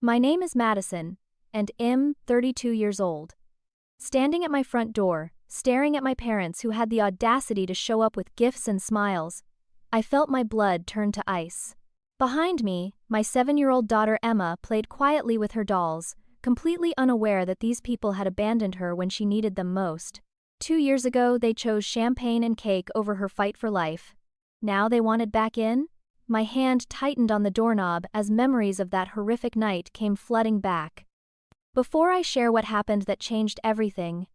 My name is Madison, and I'm 32 years old. Standing at my front door, staring at my parents who had the audacity to show up with gifts and smiles, I felt my blood turn to ice. Behind me, my 7-year-old daughter Emma played quietly with her dolls, completely unaware that these people had abandoned her when she needed them most. 2 years ago, they chose champagne and cake over her fight for life. Now they wanted back in? My hand tightened on the doorknob as memories of that horrific night came flooding back. Before I share what happened that changed everything,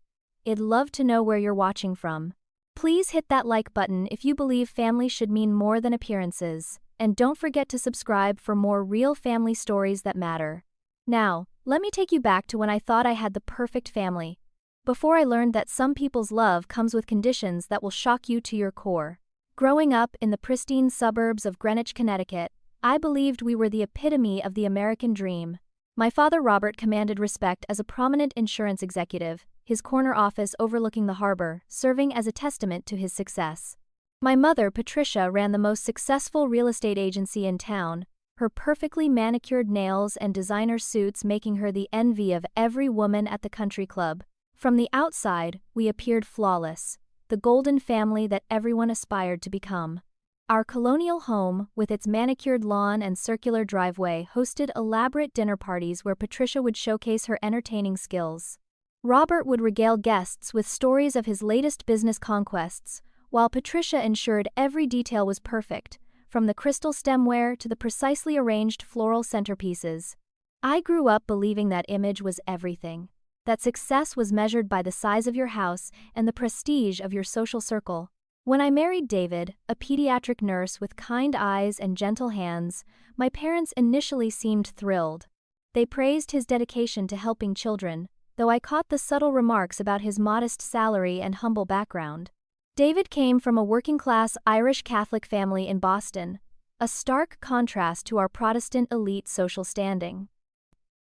I'd love to know where you're watching from. Please hit that like button if you believe family should mean more than appearances, and don't forget to subscribe for more real family stories that matter. Now, let me take you back to when I thought I had the perfect family. Before I learned that some people's love comes with conditions that will shock you to your core. Growing up in the pristine suburbs of Greenwich, Connecticut, I believed we were the epitome of the American dream. My father Robert commanded respect as a prominent insurance executive, his corner office overlooking the harbor, serving as a testament to his success. My mother Patricia ran the most successful real estate agency in town, her perfectly manicured nails and designer suits making her the envy of every woman at the country club. From the outside, we appeared flawless, the golden family that everyone aspired to become. Our colonial home, with its manicured lawn and circular driveway, hosted elaborate dinner parties where Patricia would showcase her entertaining skills. Robert would regale guests with stories of his latest business conquests, while Patricia ensured every detail was perfect, from the crystal stemware to the precisely arranged floral centerpieces. I grew up believing that image was everything, that success was measured by the size of your house and the prestige of your social circle. When I married David, a pediatric nurse with kind eyes and gentle hands, my parents initially seemed thrilled. They praised his dedication to helping children, though I caught the subtle remarks about his modest salary and humble background. David came from a working-class Irish Catholic family in Boston, a stark contrast to our Protestant elite social standing.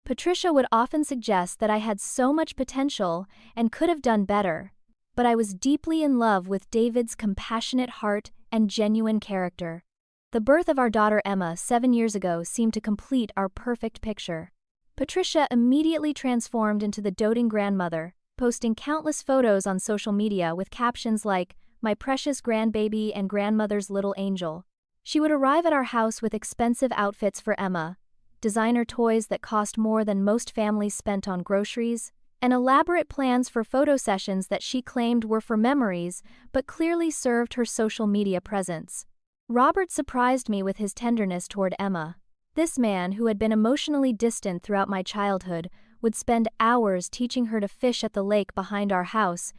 Patricia would often suggest that I had so much potential and could have done better, but I was deeply in love with David's compassionate heart and genuine character. The birth of our daughter Emma 7 years ago seemed to complete our perfect picture. Patricia immediately transformed into the doting grandmother, posting countless photos on social media with captions like, "My precious grandbaby and grandmother's little angel." She would arrive at our house with expensive outfits for Emma, designer toys that cost more than most families spent on groceries, and elaborate plans for photo sessions that she claimed were for memories but clearly served her social media presence. Robert surprised me with his tenderness toward Emma. This man, who had been emotionally distant throughout my childhood, would spend hours teaching her to fish at the lake behind our house,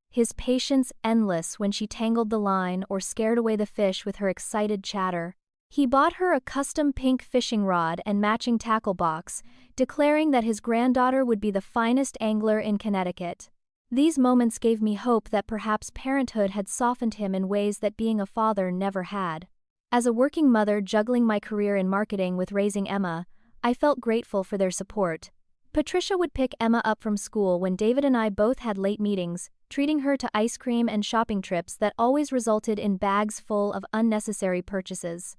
his patience endless when she tangled the line or scared away the fish with her excited chatter. He bought her a custom pink fishing rod and matching tackle box, declaring that his granddaughter would be the finest angler in Connecticut. These moments gave me hope that perhaps parenthood had softened him in ways that being a father never had. As a working mother juggling my career in marketing with raising Emma, I felt grateful for their support. Patricia would pick Emma up from school when David and I both had late meetings, treating her to ice cream and shopping trips that always resulted in bags full of unnecessary purchases.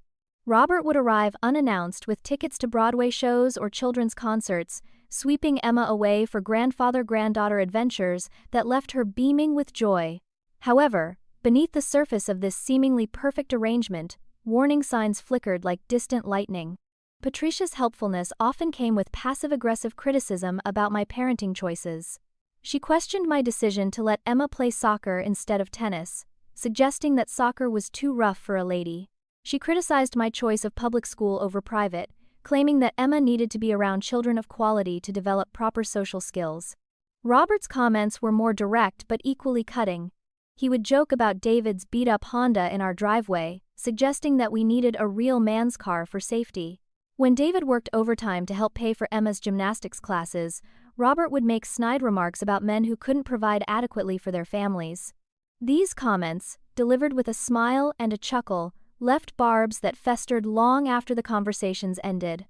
Robert would arrive unannounced with tickets to Broadway shows or children's concerts, sweeping Emma away for grandfather-granddaughter adventures that left her beaming with joy. However, beneath the surface of this seemingly perfect arrangement, warning signs flickered like distant lightning. Patricia's helpfulness often came with passive-aggressive criticism about my parenting choices. She questioned my decision to let Emma play soccer instead of tennis, suggesting that soccer was too rough for a lady. She criticized my choice of public school over private, claiming that Emma needed to be around children of quality to develop proper social skills. Robert's comments were more direct but equally cutting. He would joke about David's beat-up Honda in our driveway, suggesting that we needed a real man's car for safety. When David worked overtime to help pay for Emma's gymnastics classes, Robert would make snide remarks about men who couldn't provide adequately for their families. These comments, delivered with a smile and a chuckle, left barbs that festered long after the conversations ended.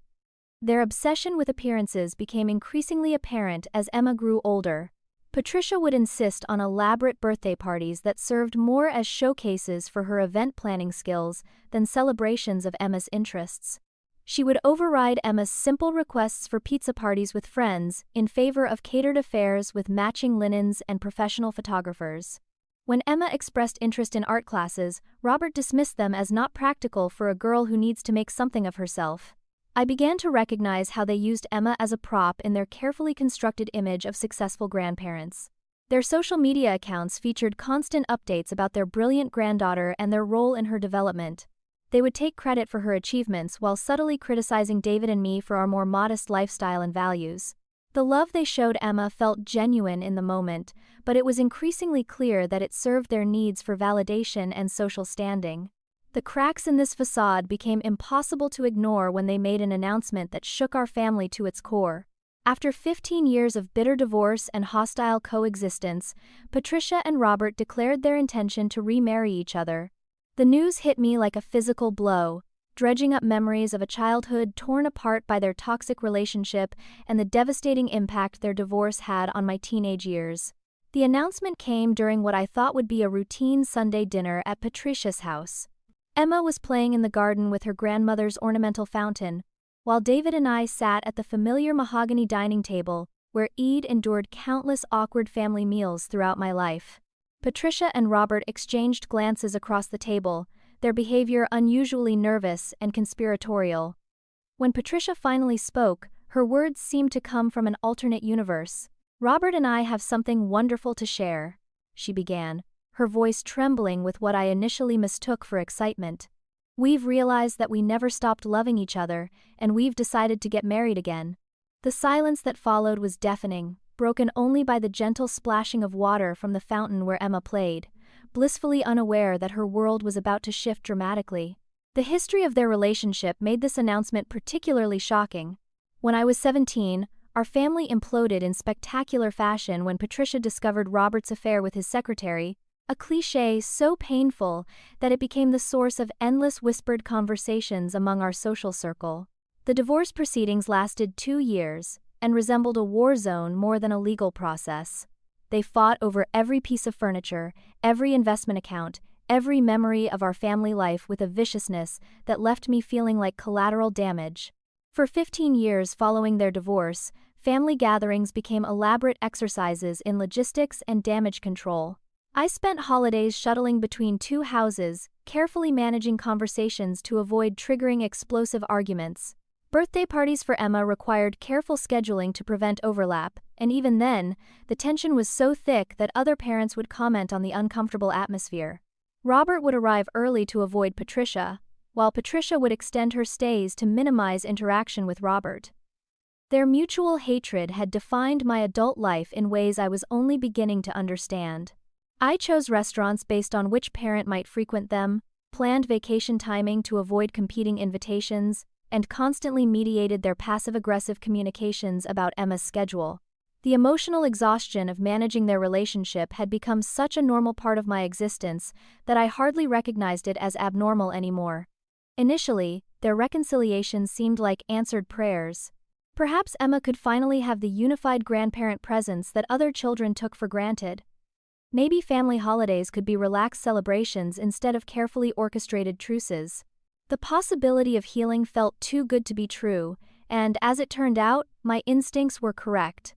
Their obsession with appearances became increasingly apparent as Emma grew older. Patricia would insist on elaborate birthday parties that served more as showcases for her event planning skills than celebrations of Emma's interests. She would override Emma's simple requests for pizza parties with friends in favor of catered affairs with matching linens and professional photographers. When Emma expressed interest in art classes, Robert dismissed them as not practical for a girl who needs to make something of herself. I began to recognize how they used Emma as a prop in their carefully constructed image of successful grandparents. Their social media accounts featured constant updates about their brilliant granddaughter and their role in her development. They would take credit for her achievements while subtly criticizing David and me for our more modest lifestyle and values. The love they showed Emma felt genuine in the moment, but it was increasingly clear that it served their needs for validation and social standing. The cracks in this facade became impossible to ignore when they made an announcement that shook our family to its core. After 15 years of bitter divorce and hostile coexistence, Patricia and Robert declared their intention to remarry each other. The news hit me like a physical blow, dredging up memories of a childhood torn apart by their toxic relationship and the devastating impact their divorce had on my teenage years. The announcement came during what I thought would be a routine Sunday dinner at Patricia's house. Emma was playing in the garden with her grandmother's ornamental fountain, while David and I sat at the familiar mahogany dining table where I'd endured countless awkward family meals throughout my life. Patricia and Robert exchanged glances across the table, their behavior unusually nervous and conspiratorial. When Patricia finally spoke, her words seemed to come from an alternate universe. "Robert and I have something wonderful to share," she began, her voice trembling with what I initially mistook for excitement. "We've realized that we never stopped loving each other, and we've decided to get married again." The silence that followed was deafening, broken only by the gentle splashing of water from the fountain where Emma played, blissfully unaware that her world was about to shift dramatically. The history of their relationship made this announcement particularly shocking. When I was 17, our family imploded in spectacular fashion when Patricia discovered Robert's affair with his secretary, a cliché so painful that it became the source of endless whispered conversations among our social circle. The divorce proceedings lasted 2 years and resembled a war zone more than a legal process. They fought over every piece of furniture, every investment account, every memory of our family life with a viciousness that left me feeling like collateral damage. For 15 years following their divorce, family gatherings became elaborate exercises in logistics and damage control. I spent holidays shuttling between 2 houses, carefully managing conversations to avoid triggering explosive arguments. Birthday parties for Emma required careful scheduling to prevent overlap, and even then, the tension was so thick that other parents would comment on the uncomfortable atmosphere. Robert would arrive early to avoid Patricia, while Patricia would extend her stays to minimize interaction with Robert. Their mutual hatred had defined my adult life in ways I was only beginning to understand. I chose restaurants based on which parent might frequent them, planned vacation timing to avoid competing invitations, and constantly mediated their passive-aggressive communications about Emma's schedule. The emotional exhaustion of managing their relationship had become such a normal part of my existence that I hardly recognized it as abnormal anymore. Initially, their reconciliation seemed like answered prayers. Perhaps Emma could finally have the unified grandparent presence that other children took for granted. Maybe family holidays could be relaxed celebrations instead of carefully orchestrated truces. The possibility of healing felt too good to be true, and as it turned out, my instincts were correct.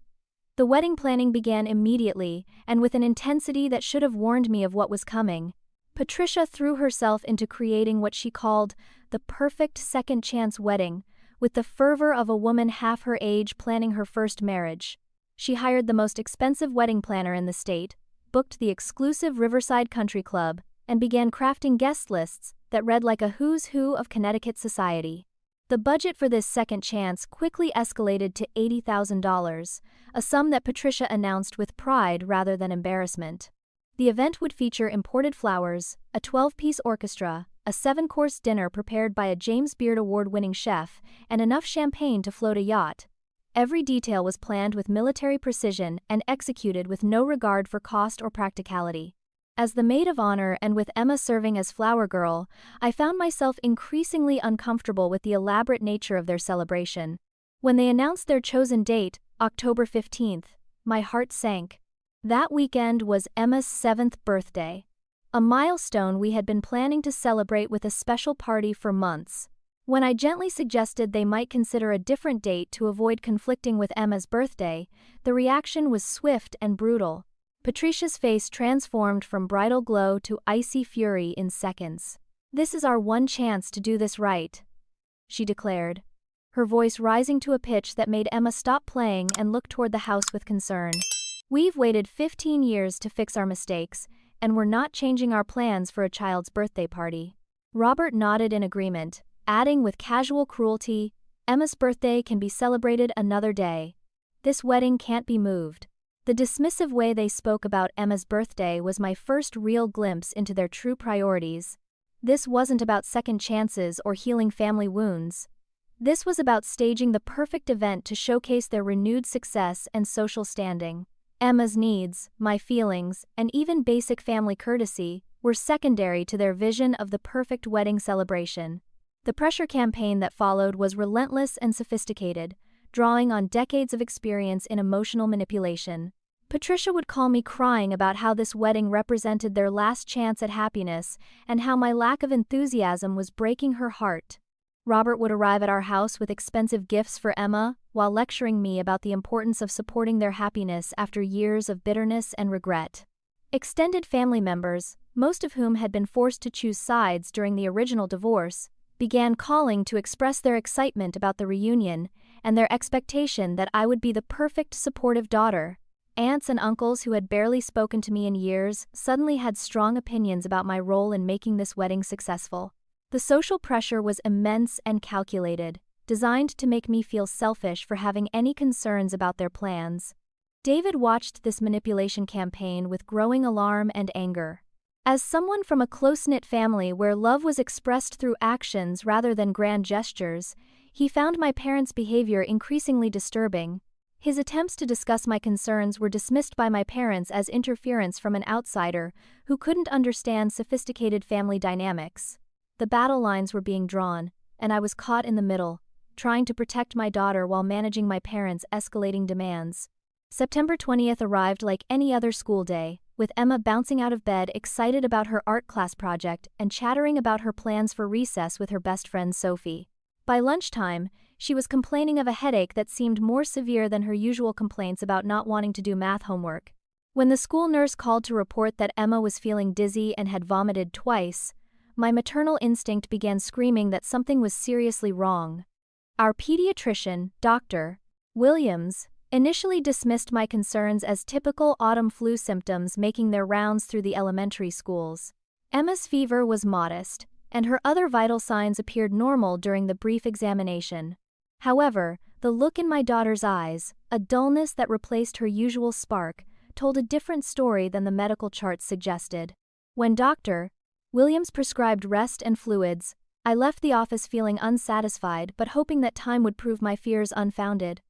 The wedding planning began immediately, and with an intensity that should have warned me of what was coming. Patricia threw herself into creating what she called the perfect second-chance wedding, with the fervor of a woman half her age planning her first marriage. She hired the most expensive wedding planner in the state, booked the exclusive Riverside Country Club, and began crafting guest lists that read like a who's who of Connecticut society. The budget for this second chance quickly escalated to $80,000, a sum that Patricia announced with pride rather than embarrassment. The event would feature imported flowers, a 12-piece orchestra, a 7-course dinner prepared by a James Beard Award-winning chef, and enough champagne to float a yacht. Every detail was planned with military precision and executed with no regard for cost or practicality. As the maid of honor and with Emma serving as flower girl, I found myself increasingly uncomfortable with the elaborate nature of their celebration. When they announced their chosen date, October 15th, my heart sank. That weekend was Emma's 7th birthday, a milestone we had been planning to celebrate with a special party for months. When I gently suggested they might consider a different date to avoid conflicting with Emma's birthday, the reaction was swift and brutal. Patricia's face transformed from bridal glow to icy fury in seconds. "This is our one chance to do this right," she declared, her voice rising to a pitch that made Emma stop playing and look toward the house with concern. "We've waited 15 years to fix our mistakes, and we're not changing our plans for a child's birthday party." Robert nodded in agreement, adding with casual cruelty, "Emma's birthday can be celebrated another day. This wedding can't be moved." The dismissive way they spoke about Emma's birthday was my first real glimpse into their true priorities. This wasn't about second chances or healing family wounds. This was about staging the perfect event to showcase their renewed success and social standing. Emma's needs, my feelings, and even basic family courtesy were secondary to their vision of the perfect wedding celebration. The pressure campaign that followed was relentless and sophisticated, drawing on decades of experience in emotional manipulation. Patricia would call me crying about how this wedding represented their last chance at happiness and how my lack of enthusiasm was breaking her heart. Robert would arrive at our house with expensive gifts for Emma, while lecturing me about the importance of supporting their happiness after years of bitterness and regret. Extended family members, most of whom had been forced to choose sides during the original divorce, began calling to express their excitement about the reunion and their expectation that I would be the perfect supportive daughter. Aunts and uncles who had barely spoken to me in years suddenly had strong opinions about my role in making this wedding successful. The social pressure was immense and calculated, designed to make me feel selfish for having any concerns about their plans. David watched this manipulation campaign with growing alarm and anger. As someone from a close-knit family where love was expressed through actions rather than grand gestures, he found my parents' behavior increasingly disturbing. His attempts to discuss my concerns were dismissed by my parents as interference from an outsider who couldn't understand sophisticated family dynamics. The battle lines were being drawn, and I was caught in the middle, trying to protect my daughter while managing my parents' escalating demands. September 20th arrived like any other school day, with Emma bouncing out of bed excited about her art class project and chattering about her plans for recess with her best friend Sophie. By lunchtime, she was complaining of a headache that seemed more severe than her usual complaints about not wanting to do math homework. When the school nurse called to report that Emma was feeling dizzy and had vomited twice, my maternal instinct began screaming that something was seriously wrong. Our pediatrician, Dr. Williams, initially dismissed my concerns as typical autumn flu symptoms making their rounds through the elementary schools. Emma's fever was modest, and her other vital signs appeared normal during the brief examination. However, the look in my daughter's eyes, a dullness that replaced her usual spark, told a different story than the medical charts suggested. When Dr. Williams prescribed rest and fluids, I left the office feeling unsatisfied but hoping that time would prove my fears unfounded.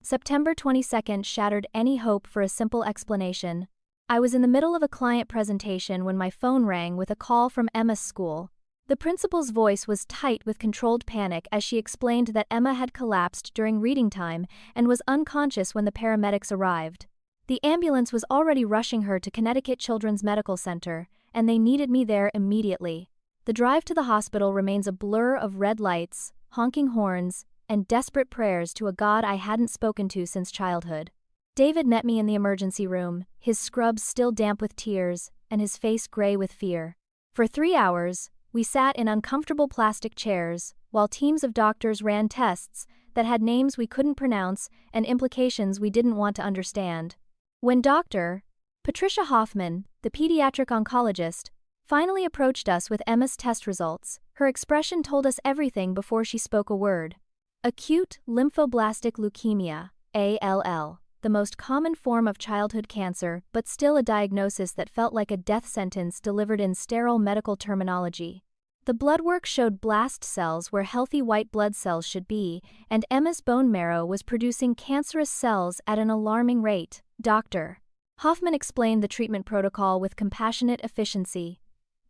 September 22nd shattered any hope for a simple explanation. I was in the middle of a client presentation when my phone rang with a call from Emma's school. The principal's voice was tight with controlled panic as she explained that Emma had collapsed during reading time and was unconscious when the paramedics arrived. The ambulance was already rushing her to Connecticut Children's Medical Center, and they needed me there immediately. The drive to the hospital remains a blur of red lights, honking horns, and desperate prayers to a God I hadn't spoken to since childhood. David met me in the emergency room, his scrubs still damp with tears, and his face gray with fear. For 3 hours, we sat in uncomfortable plastic chairs, while teams of doctors ran tests that had names we couldn't pronounce and implications we didn't want to understand. When Dr. Patricia Hoffman, the pediatric oncologist, finally approached us with Emma's test results, her expression told us everything before she spoke a word. Acute lymphoblastic leukemia, ALL, the most common form of childhood cancer, but still a diagnosis that felt like a death sentence delivered in sterile medical terminology. The blood work showed blast cells where healthy white blood cells should be, and Emma's bone marrow was producing cancerous cells at an alarming rate. Dr. Hoffman explained the treatment protocol with compassionate efficiency.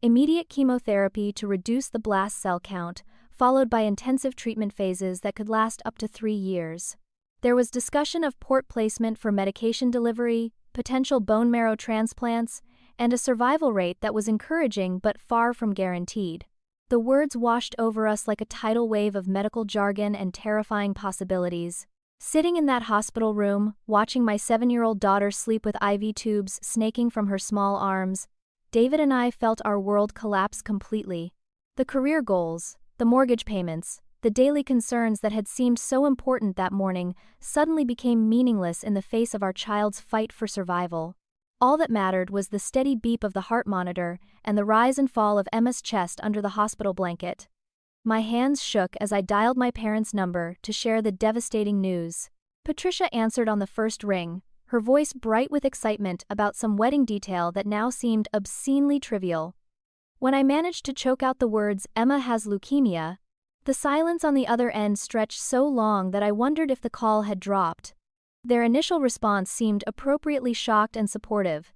Immediate chemotherapy to reduce the blast cell count, followed by intensive treatment phases that could last up to 3 years. There was discussion of port placement for medication delivery, potential bone marrow transplants, and a survival rate that was encouraging but far from guaranteed. The words washed over us like a tidal wave of medical jargon and terrifying possibilities. Sitting in that hospital room, watching my 7-year-old daughter sleep with IV tubes snaking from her small arms, David and I felt our world collapse completely. The career goals, the mortgage payments, the daily concerns that had seemed so important that morning suddenly became meaningless in the face of our child's fight for survival. All that mattered was the steady beep of the heart monitor and the rise and fall of Emma's chest under the hospital blanket. My hands shook as I dialed my parents' number to share the devastating news. Patricia answered on the first ring, her voice bright with excitement about some wedding detail that now seemed obscenely trivial. When I managed to choke out the words, "Emma has leukemia," the silence on the other end stretched so long that I wondered if the call had dropped. Their initial response seemed appropriately shocked and supportive.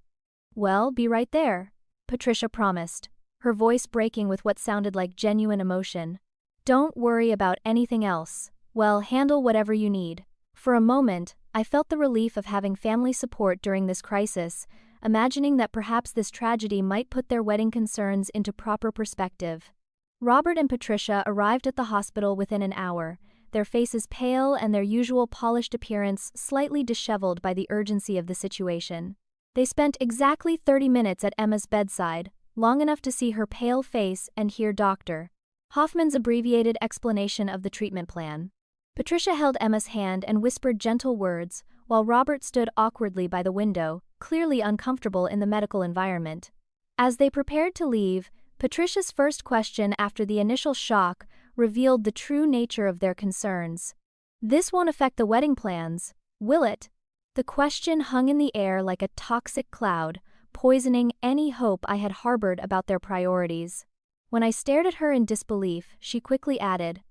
"Well, be right there," Patricia promised, her voice breaking with what sounded like genuine emotion. "Don't worry about anything else. Well, handle whatever you need." For a moment, I felt the relief of having family support during this crisis, imagining that perhaps this tragedy might put their wedding concerns into proper perspective. Robert and Patricia arrived at the hospital within an hour, their faces pale and their usual polished appearance slightly disheveled by the urgency of the situation. They spent exactly 30 minutes at Emma's bedside, long enough to see her pale face and hear Dr. Hoffman's abbreviated explanation of the treatment plan. Patricia held Emma's hand and whispered gentle words, while Robert stood awkwardly by the window, clearly uncomfortable in the medical environment. As they prepared to leave, Patricia's first question after the initial shock revealed the true nature of their concerns. "This won't affect the wedding plans, will it?" The question hung in the air like a toxic cloud, poisoning any hope I had harbored about their priorities. When I stared at her in disbelief, she quickly added,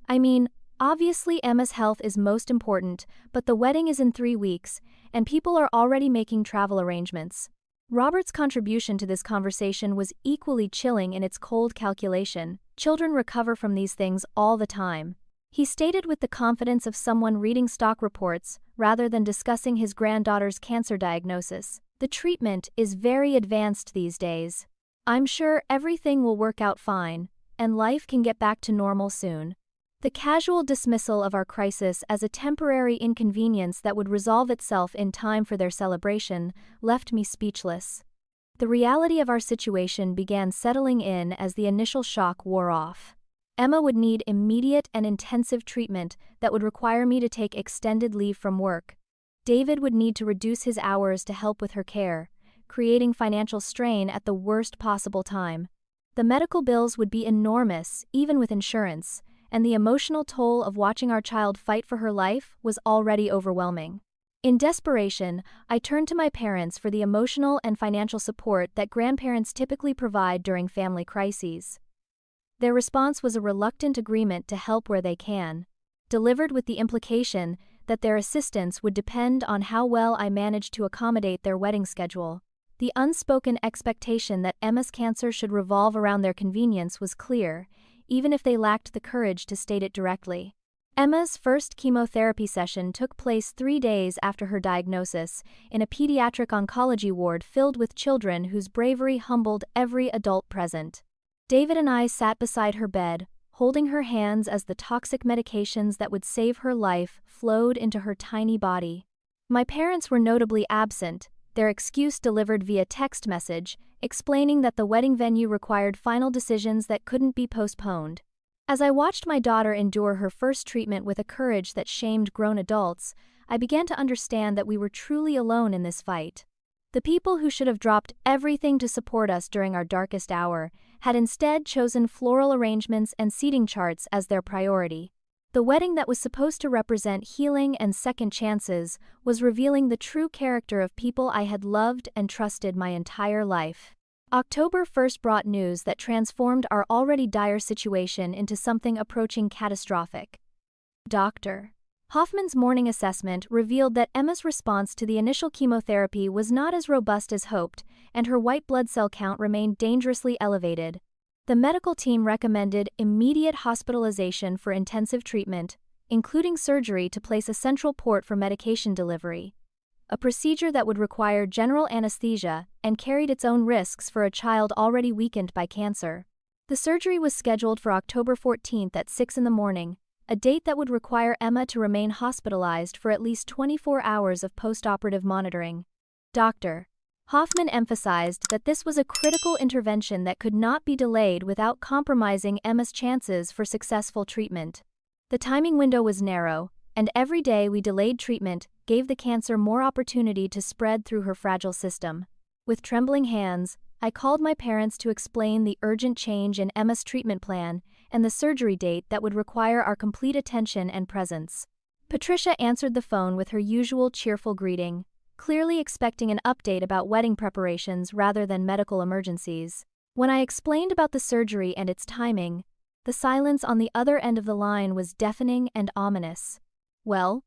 "I mean, obviously Emma's health is most important, but the wedding is in 3 weeks, and people are already making travel arrangements." Robert's contribution to this conversation was equally chilling in its cold calculation. Children recover from these things all the time. He stated with the confidence of someone reading stock reports rather than discussing his granddaughter's cancer diagnosis. "The treatment is very advanced these days. I'm sure everything will work out fine, and life can get back to normal soon." The casual dismissal of our crisis as a temporary inconvenience that would resolve itself in time for their celebration left me speechless. The reality of our situation began settling in as the initial shock wore off. Emma would need immediate and intensive treatment that would require me to take extended leave from work. David would need to reduce his hours to help with her care, creating financial strain at the worst possible time. The medical bills would be enormous, even with insurance, and the emotional toll of watching our child fight for her life was already overwhelming. In desperation, I turned to my parents for the emotional and financial support that grandparents typically provide during family crises. Their response was a reluctant agreement to help where they can, delivered with the implication that their assistance would depend on how well I managed to accommodate their wedding schedule. The unspoken expectation that Emma's cancer should revolve around their convenience was clear, even if they lacked the courage to state it directly. Emma's first chemotherapy session took place 3 days after her diagnosis, in a pediatric oncology ward filled with children whose bravery humbled every adult present. David and I sat beside her bed, holding her hands as the toxic medications that would save her life flowed into her tiny body. My parents were notably absent, their excuse delivered via text message, explaining that the wedding venue required final decisions that couldn't be postponed. As I watched my daughter endure her first treatment with a courage that shamed grown adults, I began to understand that we were truly alone in this fight. The people who should have dropped everything to support us during our darkest hour had instead chosen floral arrangements and seating charts as their priority. The wedding that was supposed to represent healing and second chances was revealing the true character of people I had loved and trusted my entire life. October 1st brought news that transformed our already dire situation into something approaching catastrophic. Dr. Hoffman's morning assessment revealed that Emma's response to the initial chemotherapy was not as robust as hoped, and her white blood cell count remained dangerously elevated. The medical team recommended immediate hospitalization for intensive treatment, including surgery to place a central port for medication delivery, a procedure that would require general anesthesia and carried its own risks for a child already weakened by cancer. The surgery was scheduled for October 14th at 6 in the morning, a date that would require Emma to remain hospitalized for at least 24 hours of post-operative monitoring. Dr. Hoffman emphasized that this was a critical intervention that could not be delayed without compromising Emma's chances for successful treatment. The timing window was narrow, and every day we delayed treatment gave the cancer more opportunity to spread through her fragile system. With trembling hands, I called my parents to explain the urgent change in Emma's treatment plan and the surgery date that would require our complete attention and presence. Patricia answered the phone with her usual cheerful greeting, clearly expecting an update about wedding preparations rather than medical emergencies. When I explained about the surgery and its timing, the silence on the other end of the line was deafening and ominous. "Well?"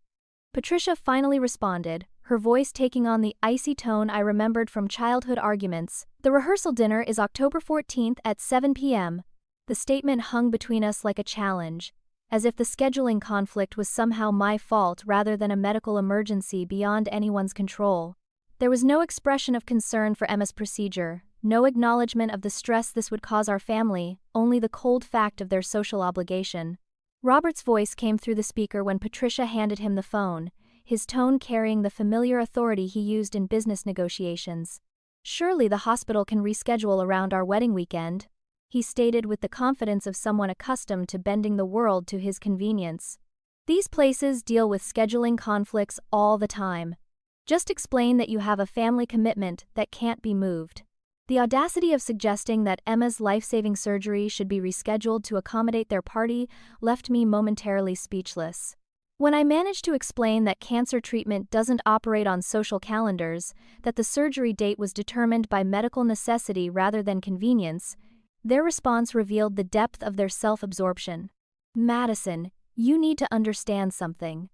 Patricia finally responded, her voice taking on the icy tone I remembered from childhood arguments. "The rehearsal dinner is October 14th at 7 p.m. The statement hung between us like a challenge, as if the scheduling conflict was somehow my fault rather than a medical emergency beyond anyone's control. There was no expression of concern for Emma's procedure, no acknowledgement of the stress this would cause our family, only the cold fact of their social obligation. Robert's voice came through the speaker when Patricia handed him the phone, his tone carrying the familiar authority he used in business negotiations. "Surely the hospital can reschedule around our wedding weekend," he stated with the confidence of someone accustomed to bending the world to his convenience. "These places deal with scheduling conflicts all the time. Just explain that you have a family commitment that can't be moved." The audacity of suggesting that Emma's life-saving surgery should be rescheduled to accommodate their party left me momentarily speechless. When I managed to explain that cancer treatment doesn't operate on social calendars, that the surgery date was determined by medical necessity rather than convenience, their response revealed the depth of their self-absorption. "Madison, you need to understand something."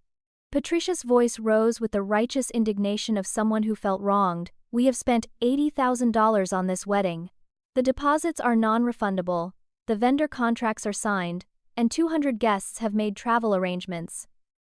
Patricia's voice rose with the righteous indignation of someone who felt wronged. "We have spent $80,000 on this wedding. The deposits are non-refundable, the vendor contracts are signed, and 200 guests have made travel arrangements.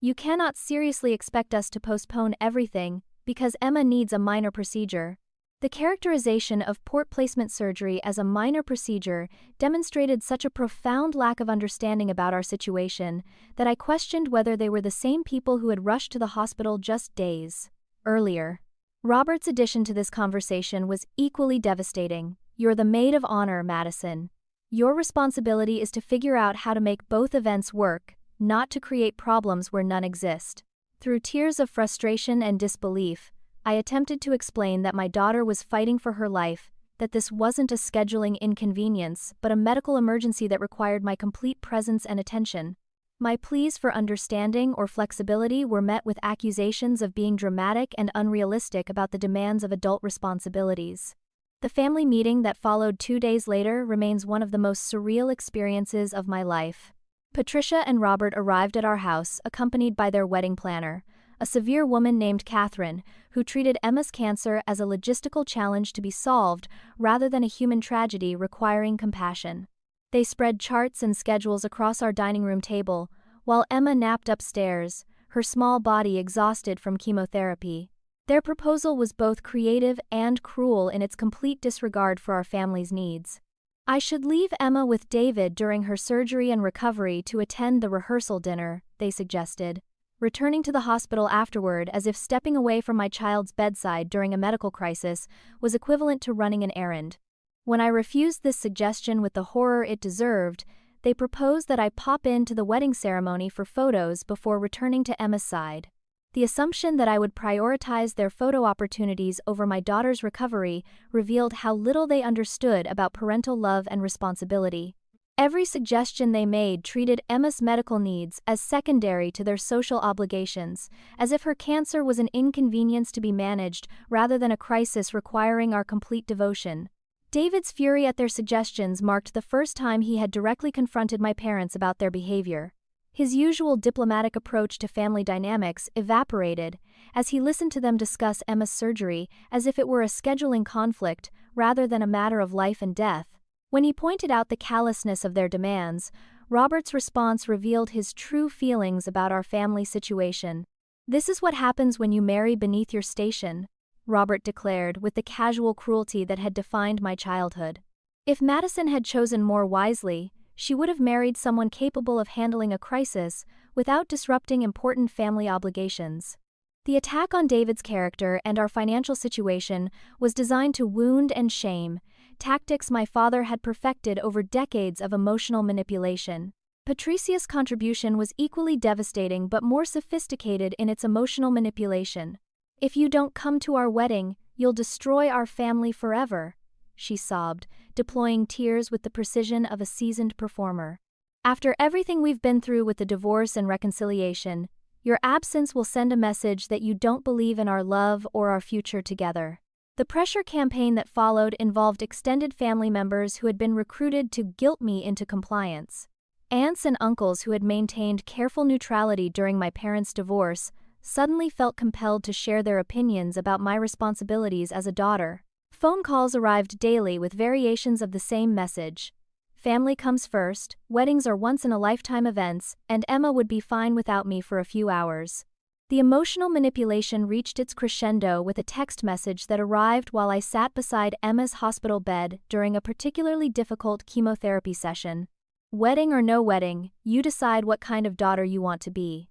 You cannot seriously expect us to postpone everything because Emma needs a minor procedure." The characterization of port placement surgery as a minor procedure demonstrated such a profound lack of understanding about our situation that I questioned whether they were the same people who had rushed to the hospital just days earlier. Robert's addition to this conversation was equally devastating. "You're the maid of honor, Madison. Your responsibility is to figure out how to make both events work, not to create problems where none exist." Through tears of frustration and disbelief, I attempted to explain that my daughter was fighting for her life, that this wasn't a scheduling inconvenience but a medical emergency that required my complete presence and attention. My pleas for understanding or flexibility were met with accusations of being dramatic and unrealistic about the demands of adult responsibilities. The family meeting that followed 2 days later remains one of the most surreal experiences of my life. Patricia and Robert arrived at our house accompanied by their wedding planner, a severe woman named Catherine, who treated Emma's cancer as a logistical challenge to be solved rather than a human tragedy requiring compassion. They spread charts and schedules across our dining room table, while Emma napped upstairs, her small body exhausted from chemotherapy. Their proposal was both creative and cruel in its complete disregard for our family's needs. "I should leave Emma with David during her surgery and recovery to attend the rehearsal dinner," they suggested, returning to the hospital afterward as if stepping away from my child's bedside during a medical crisis was equivalent to running an errand. When I refused this suggestion with the horror it deserved, they proposed that I pop in to the wedding ceremony for photos before returning to Emma's side. The assumption that I would prioritize their photo opportunities over my daughter's recovery revealed how little they understood about parental love and responsibility. Every suggestion they made treated Emma's medical needs as secondary to their social obligations, as if her cancer was an inconvenience to be managed rather than a crisis requiring our complete devotion. David's fury at their suggestions marked the first time he had directly confronted my parents about their behavior. His usual diplomatic approach to family dynamics evaporated as he listened to them discuss Emma's surgery as if it were a scheduling conflict rather than a matter of life and death. When he pointed out the callousness of their demands, Robert's response revealed his true feelings about our family situation. "This is what happens when you marry beneath your station," Robert declared with the casual cruelty that had defined my childhood. If Madison had chosen more wisely, she would have married someone capable of handling a crisis without disrupting important family obligations. The attack on David's character and our financial situation was designed to wound and shame, tactics my father had perfected over decades of emotional manipulation. Patricia's contribution was equally devastating but more sophisticated in its emotional manipulation. "If you don't come to our wedding, you'll destroy our family forever," she sobbed, deploying tears with the precision of a seasoned performer. "After everything we've been through with the divorce and reconciliation, your absence will send a message that you don't believe in our love or our future together." The pressure campaign that followed involved extended family members who had been recruited to guilt me into compliance. Aunts and uncles who had maintained careful neutrality during my parents' divorce suddenly felt compelled to share their opinions about my responsibilities as a daughter. Phone calls arrived daily with variations of the same message. Family comes first, weddings are once-in-a-lifetime events, and Emma would be fine without me for a few hours. The emotional manipulation reached its crescendo with a text message that arrived while I sat beside Emma's hospital bed during a particularly difficult chemotherapy session. "Wedding or no wedding, you decide what kind of daughter you want to be,"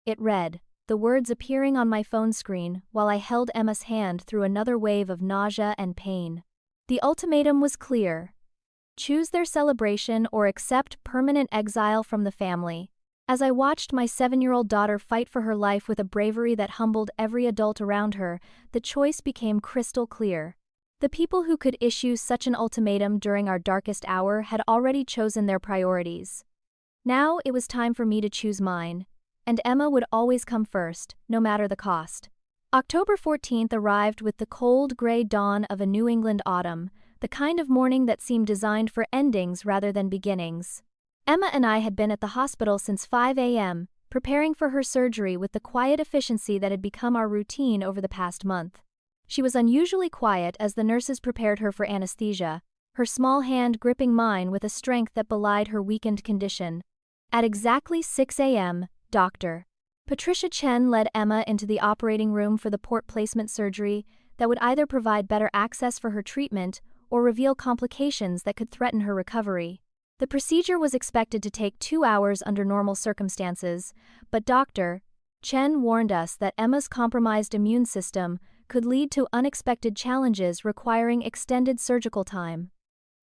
it read, the words appearing on my phone screen while I held Emma's hand through another wave of nausea and pain. The ultimatum was clear. Choose their celebration or accept permanent exile from the family. As I watched my 7-year-old daughter fight for her life with a bravery that humbled every adult around her, the choice became crystal clear. The people who could issue such an ultimatum during our darkest hour had already chosen their priorities. Now it was time for me to choose mine, and Emma would always come first, no matter the cost. October 14th arrived with the cold gray dawn of a New England autumn, the kind of morning that seemed designed for endings rather than beginnings. Emma and I had been at the hospital since 5 a.m., preparing for her surgery with the quiet efficiency that had become our routine over the past month. She was unusually quiet as the nurses prepared her for anesthesia, her small hand gripping mine with a strength that belied her weakened condition. At exactly 6 a.m., Dr. Patricia Chen led Emma into the operating room for the port placement surgery that would either provide better access for her treatment or reveal complications that could threaten her recovery. The procedure was expected to take 2 hours under normal circumstances, but Dr. Chen warned us that Emma's compromised immune system could lead to unexpected challenges requiring extended surgical time.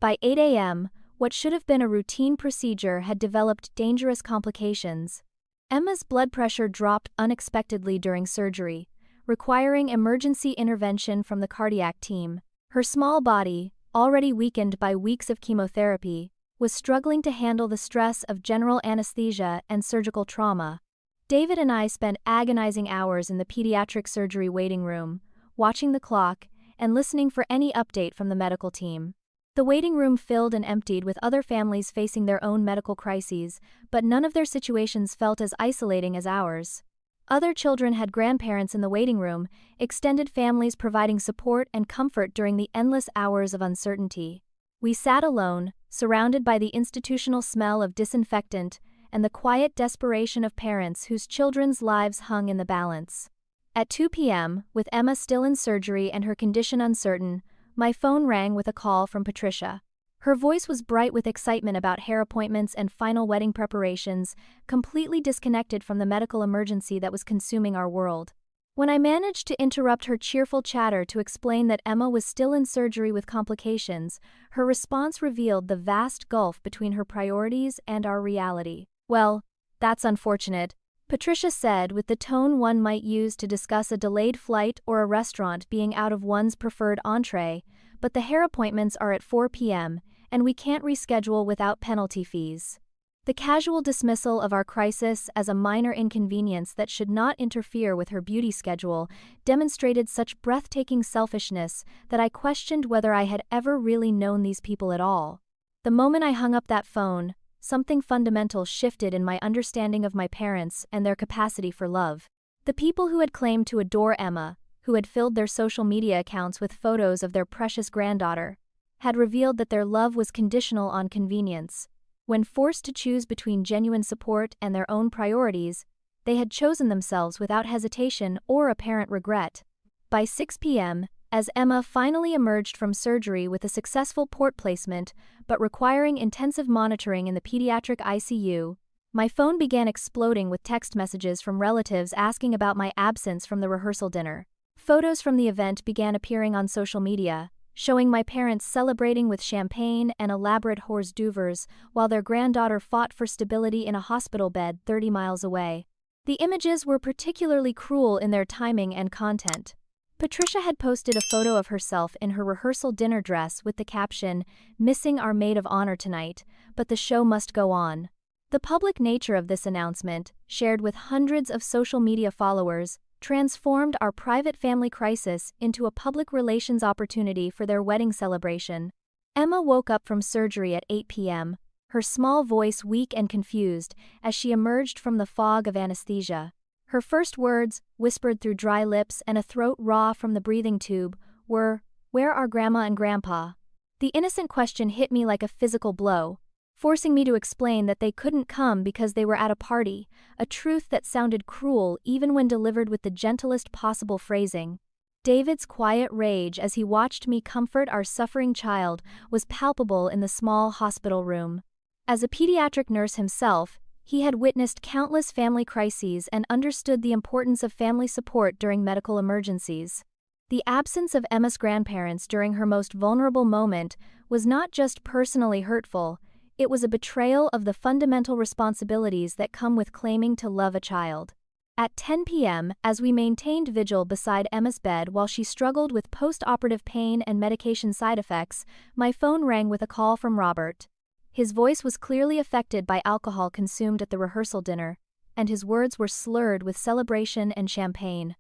By 8 a.m., what should have been a routine procedure had developed dangerous complications. Emma's blood pressure dropped unexpectedly during surgery, requiring emergency intervention from the cardiac team. Her small body, already weakened by weeks of chemotherapy, was struggling to handle the stress of general anesthesia and surgical trauma. David and I spent agonizing hours in the pediatric surgery waiting room, watching the clock and listening for any update from the medical team. The waiting room filled and emptied with other families facing their own medical crises, but none of their situations felt as isolating as ours. Other children had grandparents in the waiting room, extended families providing support and comfort during the endless hours of uncertainty. We sat alone, surrounded by the institutional smell of disinfectant and the quiet desperation of parents whose children's lives hung in the balance. At 2 p.m., with Emma still in surgery and her condition uncertain, my phone rang with a call from Patricia. Her voice was bright with excitement about hair appointments and final wedding preparations, completely disconnected from the medical emergency that was consuming our world. When I managed to interrupt her cheerful chatter to explain that Emma was still in surgery with complications, her response revealed the vast gulf between her priorities and our reality. "Well, that's unfortunate," Patricia said with the tone one might use to discuss a delayed flight or a restaurant being out of one's preferred entree, "but the hair appointments are at 4 p.m., and we can't reschedule without penalty fees." The casual dismissal of our crisis as a minor inconvenience that should not interfere with her beauty schedule demonstrated such breathtaking selfishness that I questioned whether I had ever really known these people at all. The moment I hung up that phone, something fundamental shifted in my understanding of my parents and their capacity for love. The people who had claimed to adore Emma, who had filled their social media accounts with photos of their precious granddaughter, had revealed that their love was conditional on convenience. When forced to choose between genuine support and their own priorities, they had chosen themselves without hesitation or apparent regret. By 6 p.m., as Emma finally emerged from surgery with a successful port placement, but requiring intensive monitoring in the pediatric ICU, my phone began exploding with text messages from relatives asking about my absence from the rehearsal dinner. Photos from the event began appearing on social media, showing my parents celebrating with champagne and elaborate hors d'oeuvres while their granddaughter fought for stability in a hospital bed 30 miles away. The images were particularly cruel in their timing and content. Patricia had posted a photo of herself in her rehearsal dinner dress with the caption, "Missing our maid of honor tonight, but the show must go on." The public nature of this announcement, shared with hundreds of social media followers, transformed our private family crisis into a public relations opportunity for their wedding celebration. Emma woke up from surgery at 8 p.m., her small voice weak and confused as she emerged from the fog of anesthesia. Her first words, whispered through dry lips and a throat raw from the breathing tube, were, "Where are Grandma and Grandpa?" The innocent question hit me like a physical blow, forcing me to explain that they couldn't come because they were at a party, a truth that sounded cruel even when delivered with the gentlest possible phrasing. David's quiet rage as he watched me comfort our suffering child was palpable in the small hospital room. As a pediatric nurse himself, he had witnessed countless family crises and understood the importance of family support during medical emergencies. The absence of Emma's grandparents during her most vulnerable moment was not just personally hurtful, it was a betrayal of the fundamental responsibilities that come with claiming to love a child. At 10 p.m., as we maintained vigil beside Emma's bed while she struggled with post-operative pain and medication side effects, my phone rang with a call from Robert. His voice was clearly affected by alcohol consumed at the rehearsal dinner, and his words were slurred with celebration and champagne.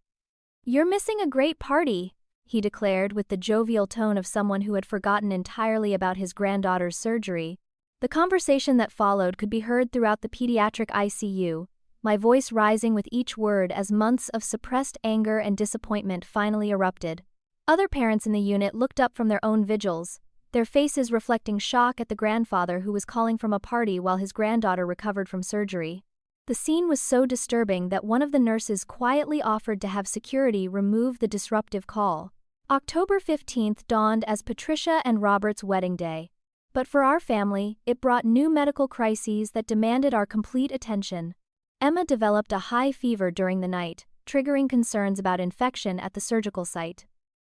"You're missing a great party," he declared with the jovial tone of someone who had forgotten entirely about his granddaughter's surgery. The conversation that followed could be heard throughout the pediatric ICU, my voice rising with each word as months of suppressed anger and disappointment finally erupted. Other parents in the unit looked up from their own vigils, their faces reflecting shock at the grandfather who was calling from a party while his granddaughter recovered from surgery. The scene was so disturbing that one of the nurses quietly offered to have security remove the disruptive call. October 15th dawned as Patricia and Robert's wedding day. But for our family, it brought new medical crises that demanded our complete attention. Emma developed a high fever during the night, triggering concerns about infection at the surgical site.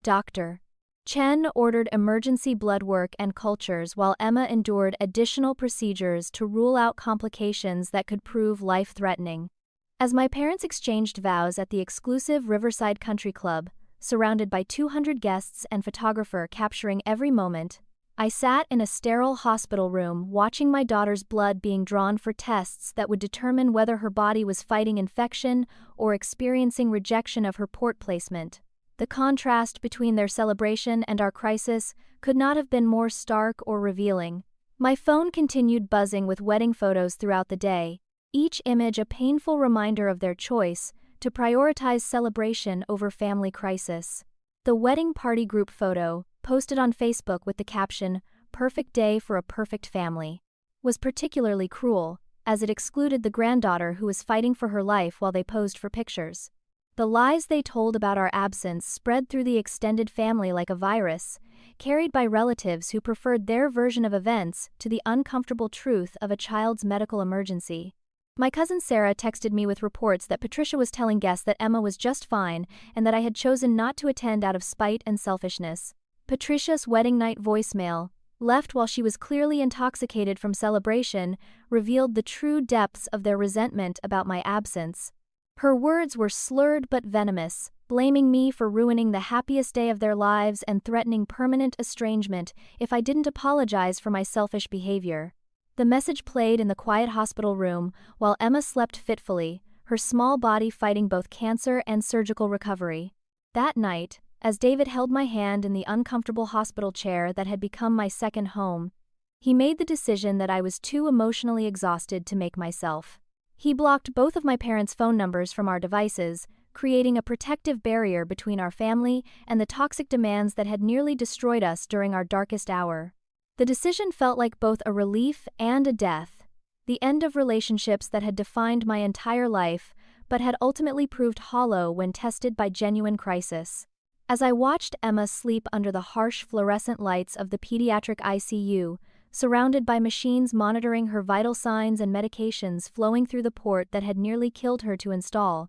Dr. Chen ordered emergency blood work and cultures while Emma endured additional procedures to rule out complications that could prove life-threatening. As my parents exchanged vows at the exclusive Riverside Country Club, surrounded by 200 guests and photographer capturing every moment, I sat in a sterile hospital room watching my daughter's blood being drawn for tests that would determine whether her body was fighting infection or experiencing rejection of her port placement. The contrast between their celebration and our crisis could not have been more stark or revealing. My phone continued buzzing with wedding photos throughout the day, each image a painful reminder of their choice to prioritize celebration over family crisis. The wedding party group photo, posted on Facebook with the caption, "Perfect day for a perfect family," was particularly cruel, as it excluded the granddaughter who was fighting for her life while they posed for pictures. The lies they told about our absence spread through the extended family like a virus, carried by relatives who preferred their version of events to the uncomfortable truth of a child's medical emergency. My cousin Sarah texted me with reports that Patricia was telling guests that Emma was just fine and that I had chosen not to attend out of spite and selfishness. Patricia's wedding night voicemail, left while she was clearly intoxicated from celebration, revealed the true depths of their resentment about my absence. Her words were slurred but venomous, blaming me for ruining the happiest day of their lives and threatening permanent estrangement if I didn't apologize for my selfish behavior. The message played in the quiet hospital room while Emma slept fitfully, her small body fighting both cancer and surgical recovery. That night, as David held my hand in the uncomfortable hospital chair that had become my second home, he made the decision that I was too emotionally exhausted to make myself. He blocked both of my parents' phone numbers from our devices, creating a protective barrier between our family and the toxic demands that had nearly destroyed us during our darkest hour. The decision felt like both a relief and a death, the end of relationships that had defined my entire life, but had ultimately proved hollow when tested by genuine crisis. As I watched Emma sleep under the harsh fluorescent lights of the pediatric ICU, surrounded by machines monitoring her vital signs and medications flowing through the port that had nearly killed her to install,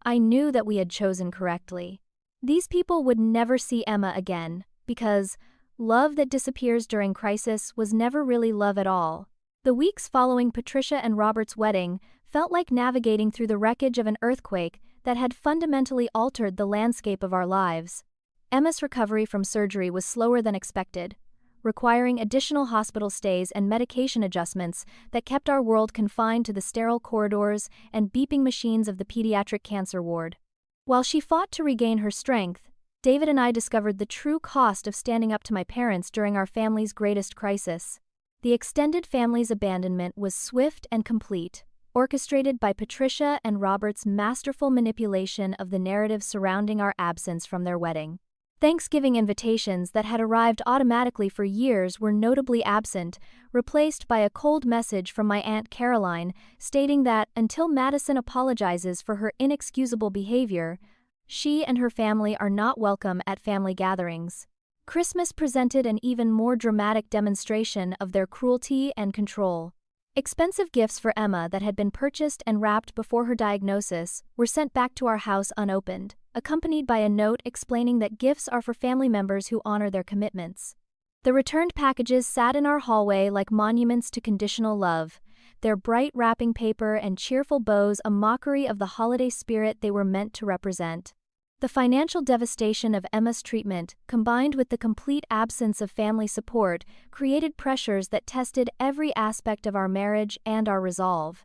I knew that we had chosen correctly. These people would never see Emma again, because love that disappears during crisis was never really love at all. The weeks following Patricia and Robert's wedding felt like navigating through the wreckage of an earthquake that had fundamentally altered the landscape of our lives. Emma's recovery from surgery was slower than expected, requiring additional hospital stays and medication adjustments that kept our world confined to the sterile corridors and beeping machines of the pediatric cancer ward. While she fought to regain her strength, David and I discovered the true cost of standing up to my parents during our family's greatest crisis. The extended family's abandonment was swift and complete, orchestrated by Patricia and Robert's masterful manipulation of the narrative surrounding our absence from their wedding. Thanksgiving invitations that had arrived automatically for years were notably absent, replaced by a cold message from my Aunt Caroline stating that until Madison apologizes for her inexcusable behavior, she and her family are not welcome at family gatherings. Christmas presented an even more dramatic demonstration of their cruelty and control. Expensive gifts for Emma that had been purchased and wrapped before her diagnosis were sent back to our house unopened, accompanied by a note explaining that gifts are for family members who honor their commitments. The returned packages sat in our hallway like monuments to conditional love, their bright wrapping paper and cheerful bows a mockery of the holiday spirit they were meant to represent. The financial devastation of Emma's treatment, combined with the complete absence of family support, created pressures that tested every aspect of our marriage and our resolve.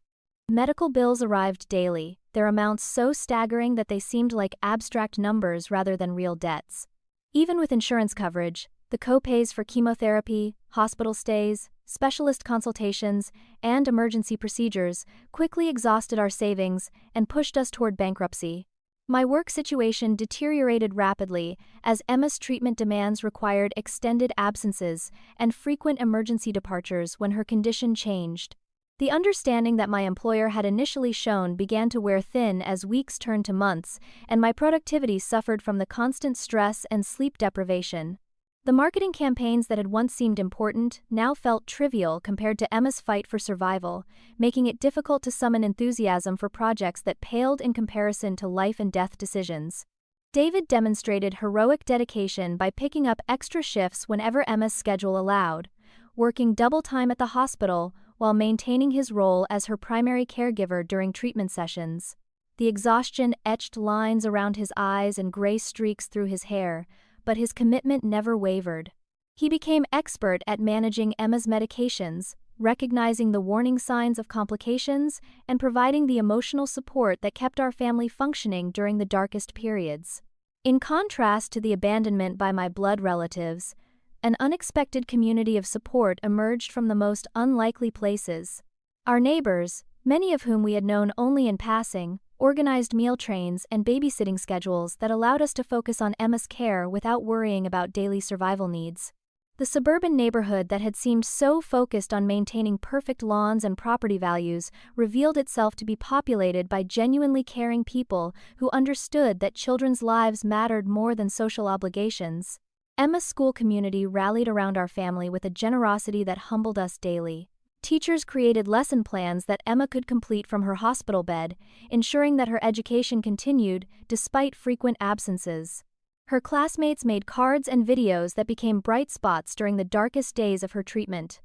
Medical bills arrived daily, their amounts so staggering that they seemed like abstract numbers rather than real debts. Even with insurance coverage, the co-pays for chemotherapy, hospital stays, specialist consultations, and emergency procedures quickly exhausted our savings and pushed us toward bankruptcy. My work situation deteriorated rapidly as Emma's treatment demands required extended absences and frequent emergency departures when her condition changed. The understanding that my employer had initially shown began to wear thin as weeks turned to months, and my productivity suffered from the constant stress and sleep deprivation. The marketing campaigns that had once seemed important now felt trivial compared to Emma's fight for survival, making it difficult to summon enthusiasm for projects that paled in comparison to life and death decisions. David demonstrated heroic dedication by picking up extra shifts whenever Emma's schedule allowed, working double time at the hospital while maintaining his role as her primary caregiver during treatment sessions. The exhaustion etched lines around his eyes and gray streaks through his hair, but his commitment never wavered. He became expert at managing Emma's medications, recognizing the warning signs of complications, and providing the emotional support that kept our family functioning during the darkest periods. In contrast to the abandonment by my blood relatives, an unexpected community of support emerged from the most unlikely places. Our neighbors, many of whom we had known only in passing, organized meal trains and babysitting schedules that allowed us to focus on Emma's care without worrying about daily survival needs. The suburban neighborhood that had seemed so focused on maintaining perfect lawns and property values revealed itself to be populated by genuinely caring people who understood that children's lives mattered more than social obligations. Emma's school community rallied around our family with a generosity that humbled us daily. Teachers created lesson plans that Emma could complete from her hospital bed, ensuring that her education continued despite frequent absences. Her classmates made cards and videos that became bright spots during the darkest days of her treatment.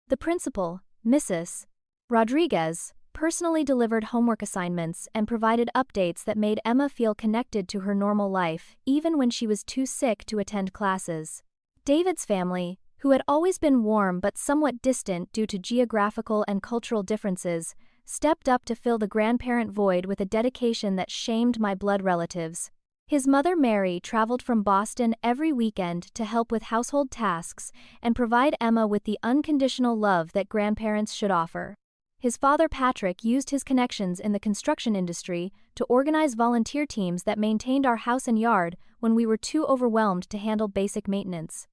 The principal, Mrs. Rodriguez, personally delivered homework assignments and provided updates that made Emma feel connected to her normal life, even when she was too sick to attend classes. David's family, who had always been warm but somewhat distant due to geographical and cultural differences, stepped up to fill the grandparent void with a dedication that shamed my blood relatives. His mother Mary traveled from Boston every weekend to help with household tasks and provide Emma with the unconditional love that grandparents should offer. His father Patrick used his connections in the construction industry to organize volunteer teams that maintained our house and yard when we were too overwhelmed to handle basic maintenance.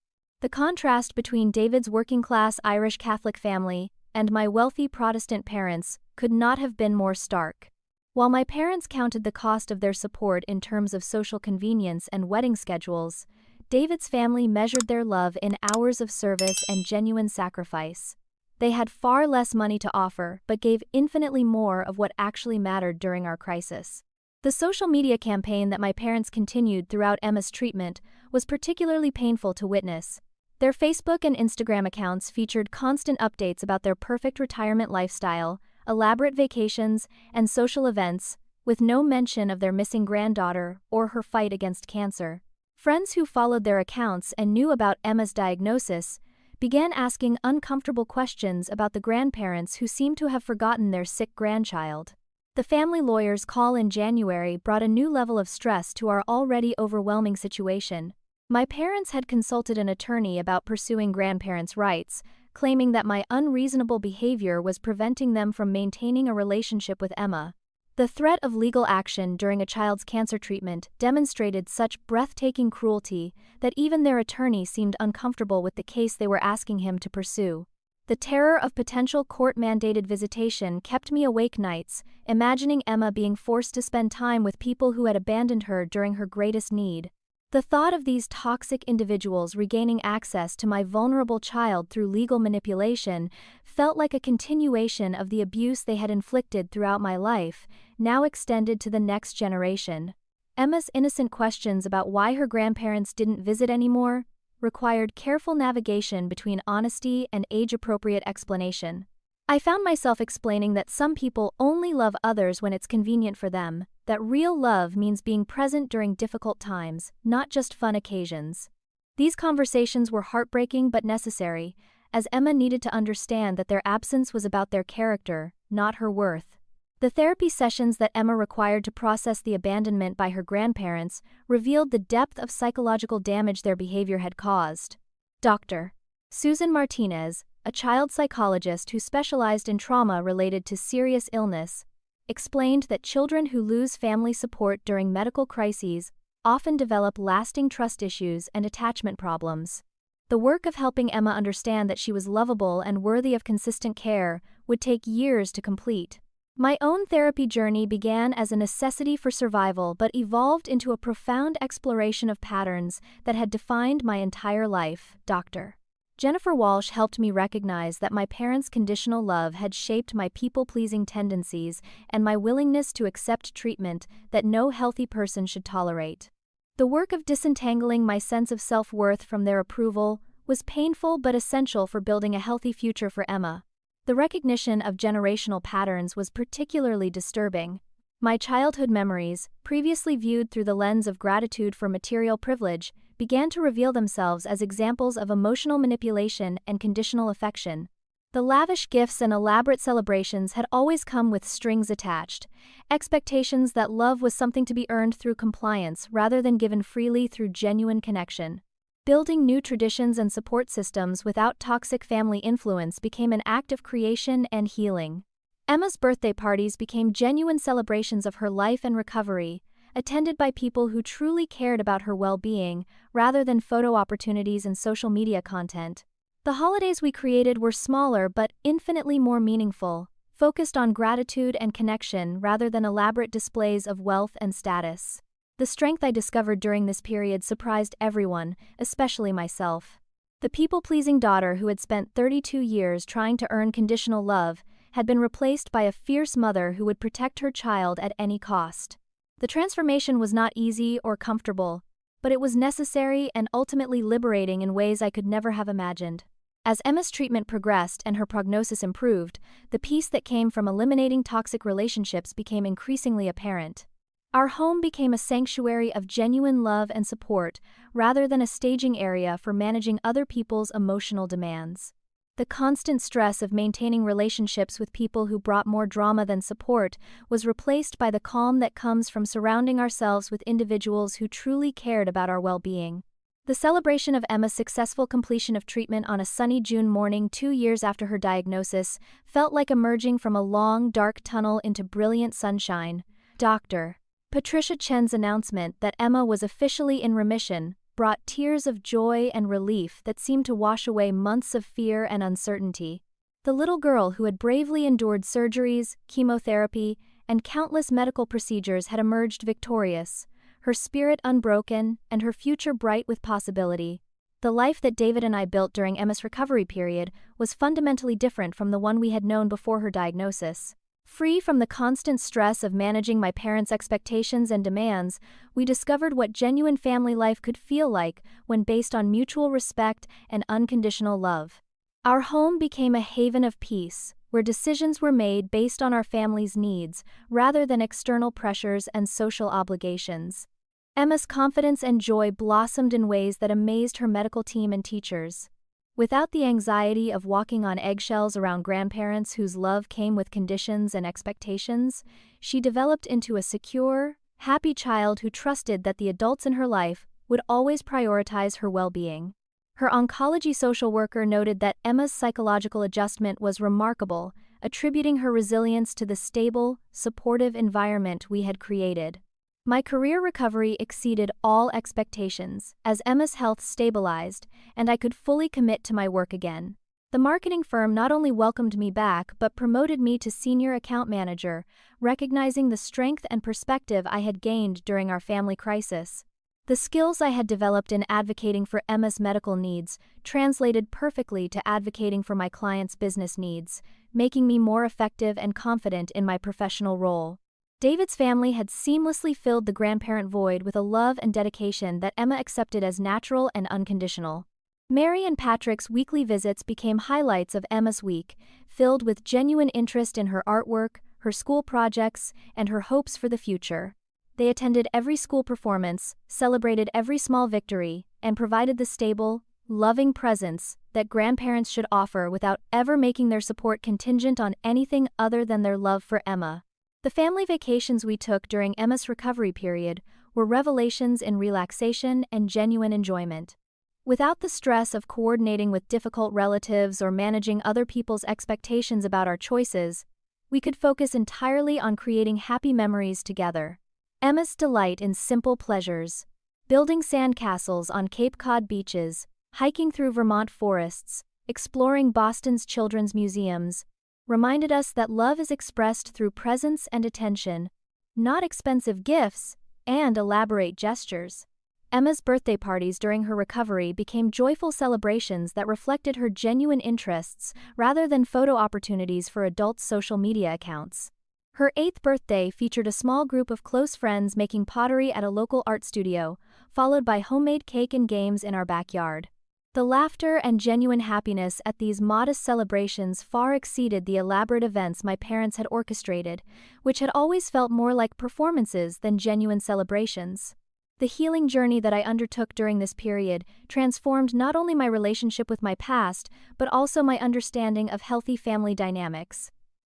The contrast between David's working-class Irish Catholic family and my wealthy Protestant parents could not have been more stark. While my parents counted the cost of their support in terms of social convenience and wedding schedules, David's family measured their love in hours of service and genuine sacrifice. They had far less money to offer, but gave infinitely more of what actually mattered during our crisis. The social media campaign that my parents continued throughout Emma's treatment was particularly painful to witness. Their Facebook and Instagram accounts featured constant updates about their perfect retirement lifestyle, elaborate vacations, and social events, with no mention of their missing granddaughter or her fight against cancer. Friends who followed their accounts and knew about Emma's diagnosis began asking uncomfortable questions about the grandparents who seemed to have forgotten their sick grandchild. The family lawyer's call in January brought a new level of stress to our already overwhelming situation. My parents had consulted an attorney about pursuing grandparents' rights, claiming that my unreasonable behavior was preventing them from maintaining a relationship with Emma. The threat of legal action during a child's cancer treatment demonstrated such breathtaking cruelty that even their attorney seemed uncomfortable with the case they were asking him to pursue. The terror of potential court-mandated visitation kept me awake nights, imagining Emma being forced to spend time with people who had abandoned her during her greatest need. The thought of these toxic individuals regaining access to my vulnerable child through legal manipulation felt like a continuation of the abuse they had inflicted throughout my life, now extended to the next generation. Emma's innocent questions about why her grandparents didn't visit anymore required careful navigation between honesty and age-appropriate explanation. I found myself explaining that some people only love others when it's convenient for them, that real love means being present during difficult times, not just fun occasions. These conversations were heartbreaking but necessary, as Emma needed to understand that their absence was about their character, not her worth. The therapy sessions that Emma required to process the abandonment by her grandparents revealed the depth of psychological damage their behavior had caused. Dr. Susan Martinez, a child psychologist who specialized in trauma related to serious illness, explained that children who lose family support during medical crises often develop lasting trust issues and attachment problems. The work of helping Emma understand that she was lovable and worthy of consistent care would take years to complete. My own therapy journey began as a necessity for survival but evolved into a profound exploration of patterns that had defined my entire life. Dr. Jennifer Walsh helped me recognize that my parents' conditional love had shaped my people-pleasing tendencies and my willingness to accept treatment that no healthy person should tolerate. The work of disentangling my sense of self-worth from their approval was painful but essential for building a healthy future for Emma. The recognition of generational patterns was particularly disturbing. My childhood memories, previously viewed through the lens of gratitude for material privilege, began to reveal themselves as examples of emotional manipulation and conditional affection. The lavish gifts and elaborate celebrations had always come with strings attached, expectations that love was something to be earned through compliance rather than given freely through genuine connection. Building new traditions and support systems without toxic family influence became an act of creation and healing. Emma's birthday parties became genuine celebrations of her life and recovery, attended by people who truly cared about her well-being, rather than photo opportunities and social media content. The holidays we created were smaller but infinitely more meaningful, focused on gratitude and connection rather than elaborate displays of wealth and status. The strength I discovered during this period surprised everyone, especially myself. The people-pleasing daughter who had spent 32 years trying to earn conditional love had been replaced by a fierce mother who would protect her child at any cost. The transformation was not easy or comfortable, but it was necessary and ultimately liberating in ways I could never have imagined. As Emma's treatment progressed and her prognosis improved, the peace that came from eliminating toxic relationships became increasingly apparent. Our home became a sanctuary of genuine love and support, rather than a staging area for managing other people's emotional demands. The constant stress of maintaining relationships with people who brought more drama than support was replaced by the calm that comes from surrounding ourselves with individuals who truly cared about our well-being. The celebration of Emma's successful completion of treatment on a sunny June morning 2 years after her diagnosis felt like emerging from a long, dark tunnel into brilliant sunshine. Dr. Patricia Chen's announcement that Emma was officially in remission brought tears of joy and relief that seemed to wash away months of fear and uncertainty. The little girl who had bravely endured surgeries, chemotherapy, and countless medical procedures had emerged victorious, her spirit unbroken and her future bright with possibility. The life that David and I built during Emma's recovery period was fundamentally different from the one we had known before her diagnosis. Free from the constant stress of managing my parents' expectations and demands, we discovered what genuine family life could feel like when based on mutual respect and unconditional love. Our home became a haven of peace, where decisions were made based on our family's needs rather than external pressures and social obligations. Emma's confidence and joy blossomed in ways that amazed her medical team and teachers. Without the anxiety of walking on eggshells around grandparents whose love came with conditions and expectations, she developed into a secure, happy child who trusted that the adults in her life would always prioritize her well-being. Her oncology social worker noted that Emma's psychological adjustment was remarkable, attributing her resilience to the stable, supportive environment we had created. My career recovery exceeded all expectations, as Emma's health stabilized, and I could fully commit to my work again. The marketing firm not only welcomed me back but promoted me to senior account manager, recognizing the strength and perspective I had gained during our family crisis. The skills I had developed in advocating for Emma's medical needs translated perfectly to advocating for my clients' business needs, making me more effective and confident in my professional role. David's family had seamlessly filled the grandparent void with a love and dedication that Emma accepted as natural and unconditional. Mary and Patrick's weekly visits became highlights of Emma's week, filled with genuine interest in her artwork, her school projects, and her hopes for the future. They attended every school performance, celebrated every small victory, and provided the stable, loving presence that grandparents should offer without ever making their support contingent on anything other than their love for Emma. The family vacations we took during Emma's recovery period were revelations in relaxation and genuine enjoyment. Without the stress of coordinating with difficult relatives or managing other people's expectations about our choices, we could focus entirely on creating happy memories together. Emma's delight in simple pleasures, building sandcastles on Cape Cod beaches, hiking through Vermont forests, exploring Boston's children's museums, reminded us that love is expressed through presence and attention, not expensive gifts and elaborate gestures. Emma's birthday parties during her recovery became joyful celebrations that reflected her genuine interests rather than photo opportunities for adult social media accounts. Her 8th birthday featured a small group of close friends making pottery at a local art studio, followed by homemade cake and games in our backyard. The laughter and genuine happiness at these modest celebrations far exceeded the elaborate events my parents had orchestrated, which had always felt more like performances than genuine celebrations. The healing journey that I undertook during this period transformed not only my relationship with my past, but also my understanding of healthy family dynamics.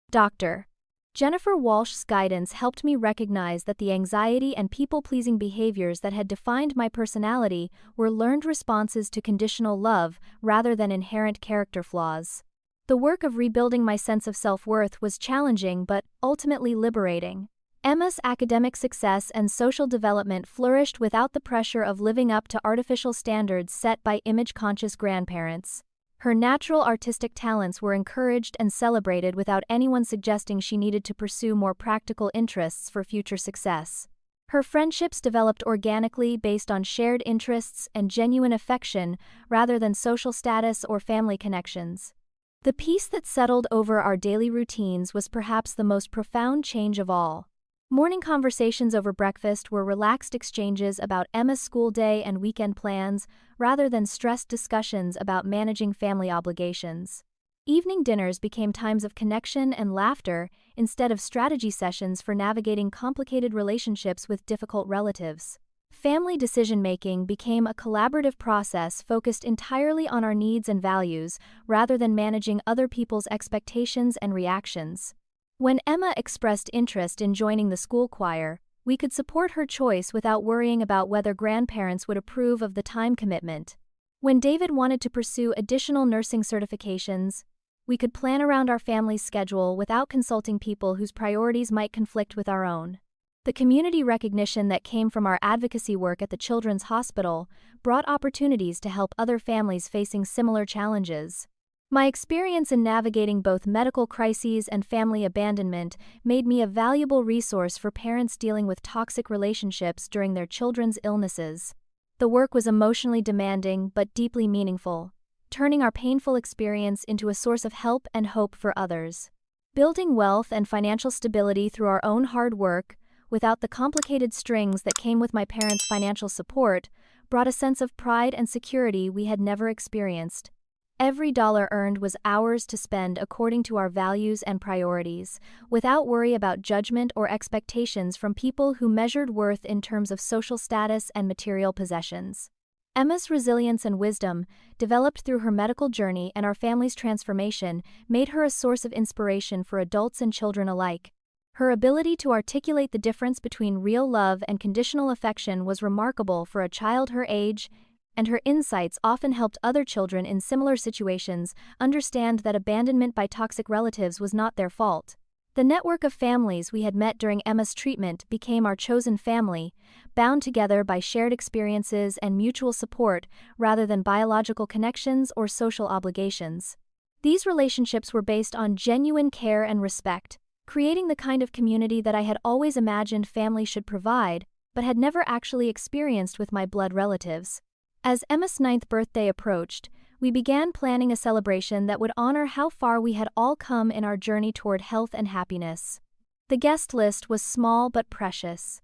Dr. Jennifer Walsh's guidance helped me recognize that the anxiety and people-pleasing behaviors that had defined my personality were learned responses to conditional love rather than inherent character flaws. The work of rebuilding my sense of self-worth was challenging but ultimately liberating. Emma's academic success and social development flourished without the pressure of living up to artificial standards set by image-conscious grandparents. Her natural artistic talents were encouraged and celebrated without anyone suggesting she needed to pursue more practical interests for future success. Her friendships developed organically based on shared interests and genuine affection rather than social status or family connections. The peace that settled over our daily routines was perhaps the most profound change of all. Morning conversations over breakfast were relaxed exchanges about Emma's school day and weekend plans, rather than stressed discussions about managing family obligations. Evening dinners became times of connection and laughter instead of strategy sessions for navigating complicated relationships with difficult relatives. Family decision-making became a collaborative process focused entirely on our needs and values, rather than managing other people's expectations and reactions. When Emma expressed interest in joining the school choir, we could support her choice without worrying about whether grandparents would approve of the time commitment. When David wanted to pursue additional nursing certifications, we could plan around our family's schedule without consulting people whose priorities might conflict with our own. The community recognition that came from our advocacy work at the Children's Hospital brought opportunities to help other families facing similar challenges. My experience in navigating both medical crises and family abandonment made me a valuable resource for parents dealing with toxic relationships during their children's illnesses. The work was emotionally demanding but deeply meaningful, turning our painful experience into a source of help and hope for others. Building wealth and financial stability through our own hard work, without the complicated strings that came with my parents' financial support, brought a sense of pride and security we had never experienced. Every dollar earned was ours to spend according to our values and priorities, without worry about judgment or expectations from people who measured worth in terms of social status and material possessions. Emma's resilience and wisdom, developed through her medical journey and our family's transformation, made her a source of inspiration for adults and children alike. Her ability to articulate the difference between real love and conditional affection was remarkable for a child her age, and her insights often helped other children in similar situations understand that abandonment by toxic relatives was not their fault. The network of families we had met during Emma's treatment became our chosen family, bound together by shared experiences and mutual support rather than biological connections or social obligations. These relationships were based on genuine care and respect, creating the kind of community that I had always imagined family should provide, but had never actually experienced with my blood relatives. As Emma's 9th birthday approached, we began planning a celebration that would honor how far we had all come in our journey toward health and happiness. The guest list was small but precious.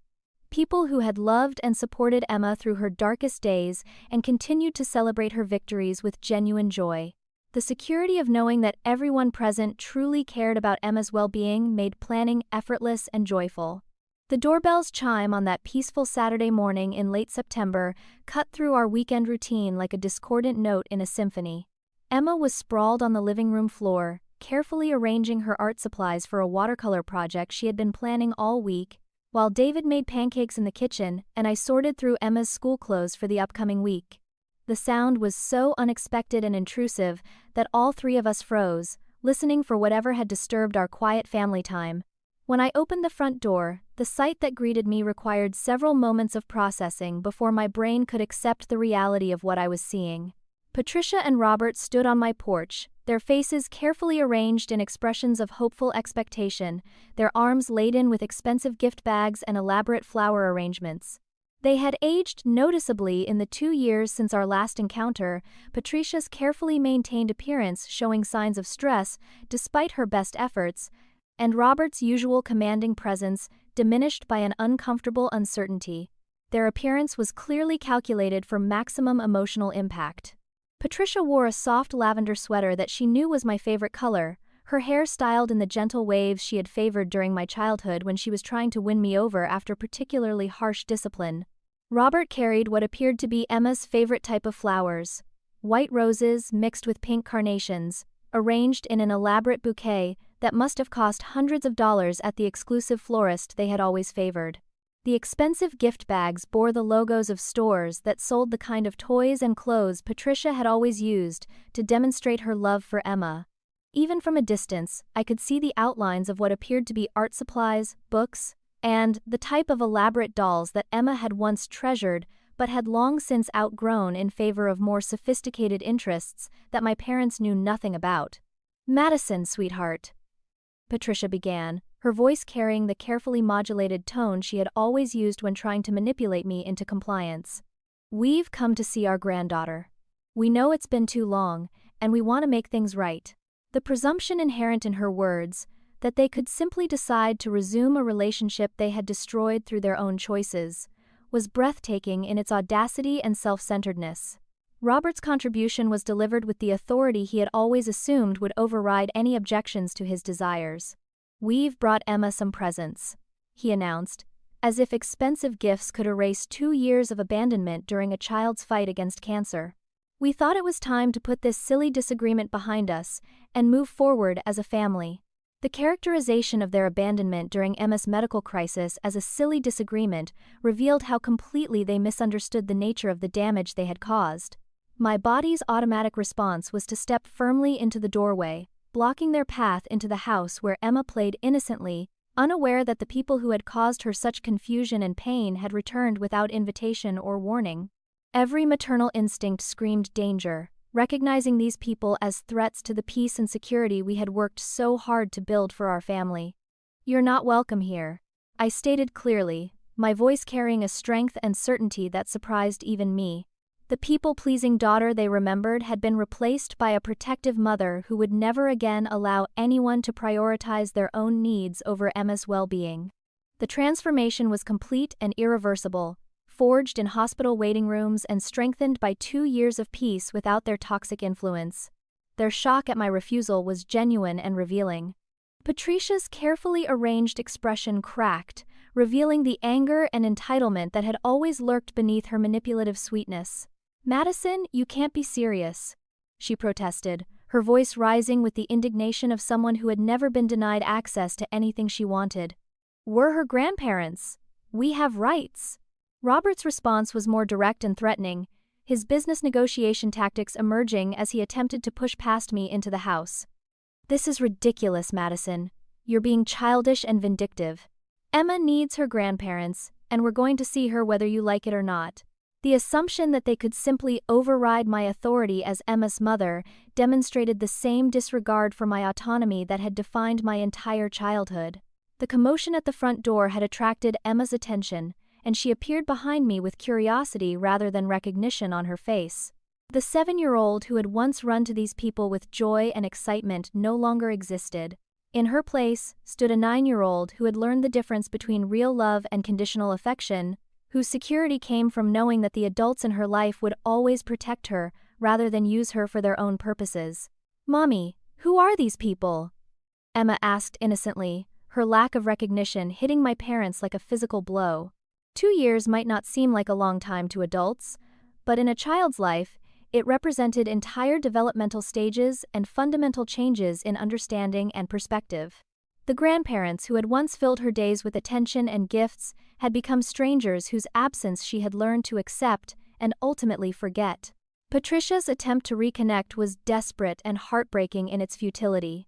People who had loved and supported Emma through her darkest days and continued to celebrate her victories with genuine joy. The security of knowing that everyone present truly cared about Emma's well-being made planning effortless and joyful. The doorbell's chime on that peaceful Saturday morning in late September cut through our weekend routine like a discordant note in a symphony. Emma was sprawled on the living room floor, carefully arranging her art supplies for a watercolor project she had been planning all week, while David made pancakes in the kitchen and I sorted through Emma's school clothes for the upcoming week. The sound was so unexpected and intrusive that all three of us froze, listening for whatever had disturbed our quiet family time. When I opened the front door, the sight that greeted me required several moments of processing before my brain could accept the reality of what I was seeing. Patricia and Robert stood on my porch, their faces carefully arranged in expressions of hopeful expectation, their arms laden with expensive gift bags and elaborate flower arrangements. They had aged noticeably in the 2 years since our last encounter, Patricia's carefully maintained appearance showing signs of stress despite her best efforts, and Robert's usual commanding presence diminished by an uncomfortable uncertainty. Their appearance was clearly calculated for maximum emotional impact. Patricia wore a soft lavender sweater that she knew was my favorite color, her hair styled in the gentle waves she had favored during my childhood when she was trying to win me over after particularly harsh discipline. Robert carried what appeared to be Emma's favorite type of flowers, white roses mixed with pink carnations, arranged in an elaborate bouquet that must have cost hundreds of dollars at the exclusive florist they had always favored. The expensive gift bags bore the logos of stores that sold the kind of toys and clothes Patricia had always used to demonstrate her love for Emma. Even from a distance, I could see the outlines of what appeared to be art supplies, books, and the type of elaborate dolls that Emma had once treasured but had long since outgrown in favor of more sophisticated interests that my parents knew nothing about. "Madison, sweetheart," Patricia began, her voice carrying the carefully modulated tone she had always used when trying to manipulate me into compliance. "We've come to see our granddaughter. We know it's been too long, and we want to make things right." The presumption inherent in her words, that they could simply decide to resume a relationship they had destroyed through their own choices, was breathtaking in its audacity and self-centeredness. Robert's contribution was delivered with the authority he had always assumed would override any objections to his desires. "We've brought Emma some presents," he announced, as if expensive gifts could erase 2 years of abandonment during a child's fight against cancer. We thought it was time to put this silly disagreement behind us and move forward as a family. The characterization of their abandonment during Emma's medical crisis as a silly disagreement revealed how completely they misunderstood the nature of the damage they had caused. My body's automatic response was to step firmly into the doorway, blocking their path into the house where Emma played innocently, unaware that the people who had caused her such confusion and pain had returned without invitation or warning. Every maternal instinct screamed danger, recognizing these people as threats to the peace and security we had worked so hard to build for our family. "You're not welcome here," I stated clearly, my voice carrying a strength and certainty that surprised even me. The people-pleasing daughter they remembered had been replaced by a protective mother who would never again allow anyone to prioritize their own needs over Emma's well-being. The transformation was complete and irreversible, forged in hospital waiting rooms and strengthened by 2 years of peace without their toxic influence. Their shock at my refusal was genuine and revealing. Patricia's carefully arranged expression cracked, revealing the anger and entitlement that had always lurked beneath her manipulative sweetness. "Madison, you can't be serious," she protested, her voice rising with the indignation of someone who had never been denied access to anything she wanted. "We're her grandparents. We have rights." Robert's response was more direct and threatening, his business negotiation tactics emerging as he attempted to push past me into the house. "This is ridiculous, Madison. You're being childish and vindictive. Emma needs her grandparents, and we're going to see her whether you like it or not." The assumption that they could simply override my authority as Emma's mother demonstrated the same disregard for my autonomy that had defined my entire childhood. The commotion at the front door had attracted Emma's attention, and she appeared behind me with curiosity rather than recognition on her face. The 7-year-old who had once run to these people with joy and excitement no longer existed. In her place stood a 9-year-old who had learned the difference between real love and conditional affection, whose security came from knowing that the adults in her life would always protect her rather than use her for their own purposes. "Mommy, who are these people?" Emma asked innocently, her lack of recognition hitting my parents like a physical blow. 2 years might not seem like a long time to adults, but in a child's life, it represented entire developmental stages and fundamental changes in understanding and perspective. The grandparents who had once filled her days with attention and gifts had become strangers whose absence she had learned to accept and ultimately forget. Patricia's attempt to reconnect was desperate and heartbreaking in its futility.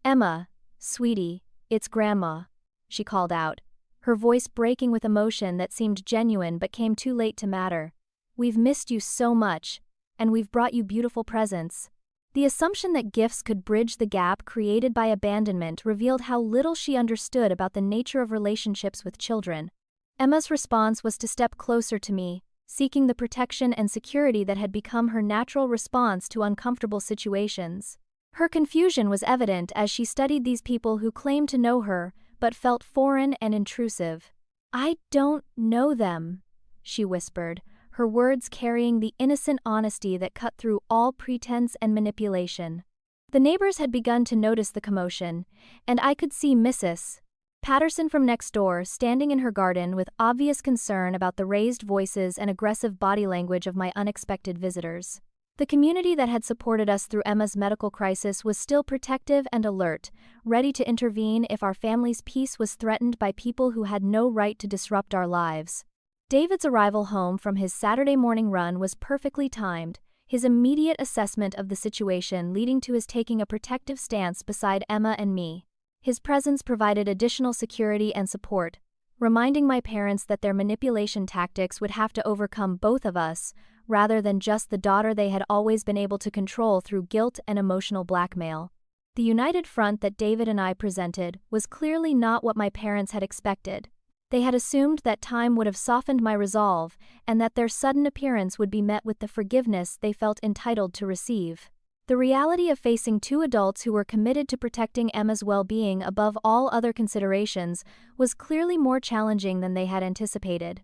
"Emma, sweetie, it's Grandma," she called out, her voice breaking with emotion that seemed genuine but came too late to matter. "We've missed you so much, and we've brought you beautiful presents." The assumption that gifts could bridge the gap created by abandonment revealed how little she understood about the nature of relationships with children. Emma's response was to step closer to me, seeking the protection and security that had become her natural response to uncomfortable situations. Her confusion was evident as she studied these people who claimed to know her, but felt foreign and intrusive. "I don't know them," she whispered, her words carrying the innocent honesty that cut through all pretense and manipulation. The neighbors had begun to notice the commotion, and I could see Mrs. Patterson from next door standing in her garden with obvious concern about the raised voices and aggressive body language of my unexpected visitors. The community that had supported us through Emma's medical crisis was still protective and alert, ready to intervene if our family's peace was threatened by people who had no right to disrupt our lives. David's arrival home from his Saturday morning run was perfectly timed, his immediate assessment of the situation leading to his taking a protective stance beside Emma and me. His presence provided additional security and support, reminding my parents that their manipulation tactics would have to overcome both of us, rather than just the daughter they had always been able to control through guilt and emotional blackmail. The united front that David and I presented was clearly not what my parents had expected. They had assumed that time would have softened my resolve, and that their sudden appearance would be met with the forgiveness they felt entitled to receive. The reality of facing 2 adults who were committed to protecting Emma's well-being above all other considerations was clearly more challenging than they had anticipated.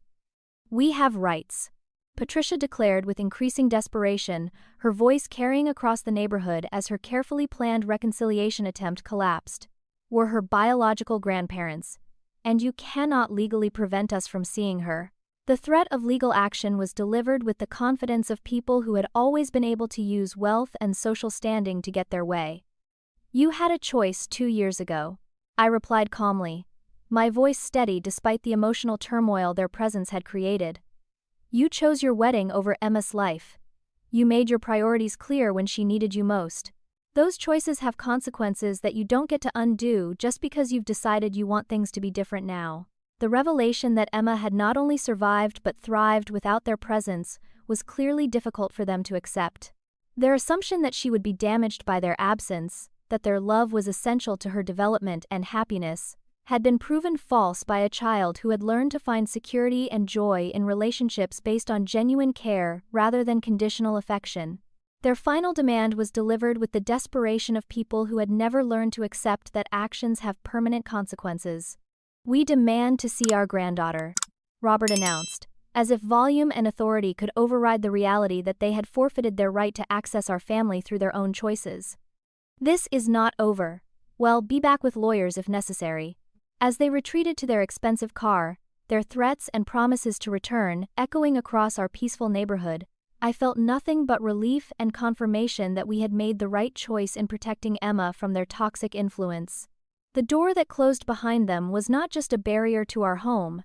"We have rights," Patricia declared with increasing desperation, her voice carrying across the neighborhood as her carefully planned reconciliation attempt collapsed. "We're her biological grandparents, and you cannot legally prevent us from seeing her." The threat of legal action was delivered with the confidence of people who had always been able to use wealth and social standing to get their way. "You had a choice 2 years ago," I replied calmly, my voice steady despite the emotional turmoil their presence had created. "You chose your wedding over Emma's life. You made your priorities clear when she needed you most. Those choices have consequences that you don't get to undo just because you've decided you want things to be different now." The revelation that Emma had not only survived but thrived without their presence was clearly difficult for them to accept. Their assumption that she would be damaged by their absence, that their love was essential to her development and happiness, had been proven false by a child who had learned to find security and joy in relationships based on genuine care rather than conditional affection. Their final demand was delivered with the desperation of people who had never learned to accept that actions have permanent consequences. "We demand to see our granddaughter," Robert announced, as if volume and authority could override the reality that they had forfeited their right to access our family through their own choices. "This is not over. Well, be back with lawyers if necessary." As they retreated to their expensive car, their threats and promises to return echoing across our peaceful neighborhood, I felt nothing but relief and confirmation that we had made the right choice in protecting Emma from their toxic influence. The door that closed behind them was not just a barrier to our home.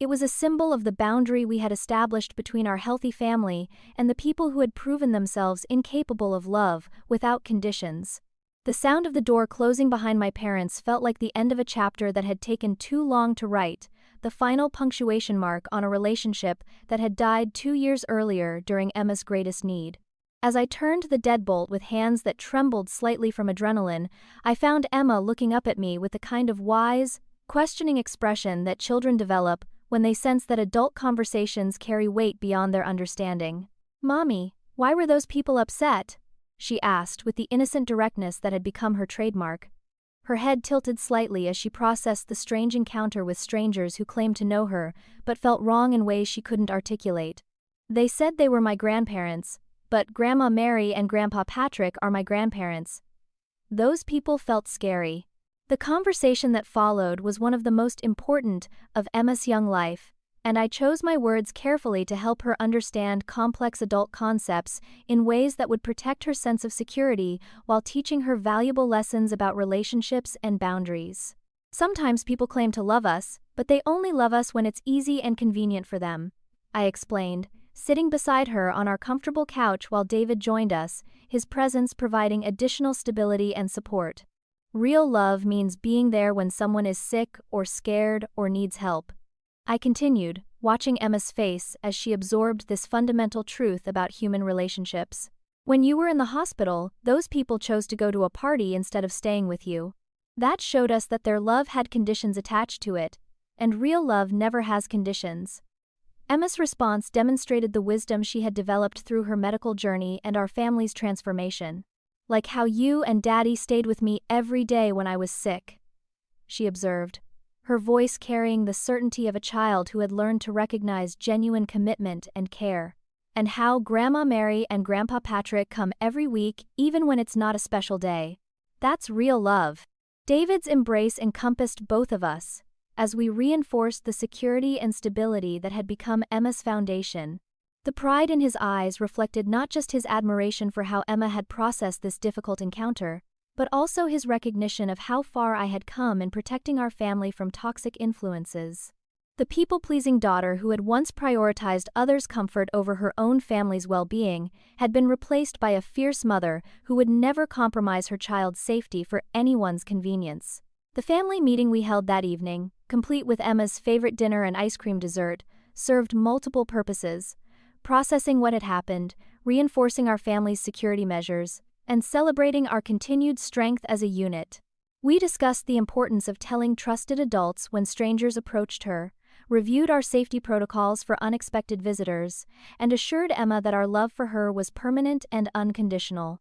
It was a symbol of the boundary we had established between our healthy family and the people who had proven themselves incapable of love without conditions. The sound of the door closing behind my parents felt like the end of a chapter that had taken too long to write, the final punctuation mark on a relationship that had died 2 years earlier during Emma's greatest need. As I turned the deadbolt with hands that trembled slightly from adrenaline, I found Emma looking up at me with the kind of wise, questioning expression that children develop when they sense that adult conversations carry weight beyond their understanding. "Mommy, why were those people upset?" she asked with the innocent directness that had become her trademark. Her head tilted slightly as she processed the strange encounter with strangers who claimed to know her, but felt wrong in ways she couldn't articulate. "They said they were my grandparents, but Grandma Mary and Grandpa Patrick are my grandparents." Those people felt scary. The conversation that followed was one of the most important of Emma's young life, and I chose my words carefully to help her understand complex adult concepts in ways that would protect her sense of security while teaching her valuable lessons about relationships and boundaries. "Sometimes people claim to love us, but they only love us when it's easy and convenient for them," I explained, sitting beside her on our comfortable couch while David joined us, his presence providing additional stability and support. "Real love means being there when someone is sick or scared or needs help," I continued, watching Emma's face as she absorbed this fundamental truth about human relationships. "When you were in the hospital, those people chose to go to a party instead of staying with you. That showed us that their love had conditions attached to it, and real love never has conditions." Emma's response demonstrated the wisdom she had developed through her medical journey and our family's transformation. "Like how you and Daddy stayed with me every day when I was sick," she observed, her voice carrying the certainty of a child who had learned to recognize genuine commitment and care. "And how Grandma Mary and Grandpa Patrick come every week even when it's not a special day. That's real love." David's embrace encompassed both of us, as we reinforced the security and stability that had become Emma's foundation. The pride in his eyes reflected not just his admiration for how Emma had processed this difficult encounter, but also his recognition of how far I had come in protecting our family from toxic influences. The people-pleasing daughter who had once prioritized others' comfort over her own family's well-being had been replaced by a fierce mother who would never compromise her child's safety for anyone's convenience. The family meeting we held that evening, complete with Emma's favorite dinner and ice cream dessert, served multiple purposes: processing what had happened, reinforcing our family's security measures, and celebrating our continued strength as a unit. We discussed the importance of telling trusted adults when strangers approached her, reviewed our safety protocols for unexpected visitors, and assured Emma that our love for her was permanent and unconditional.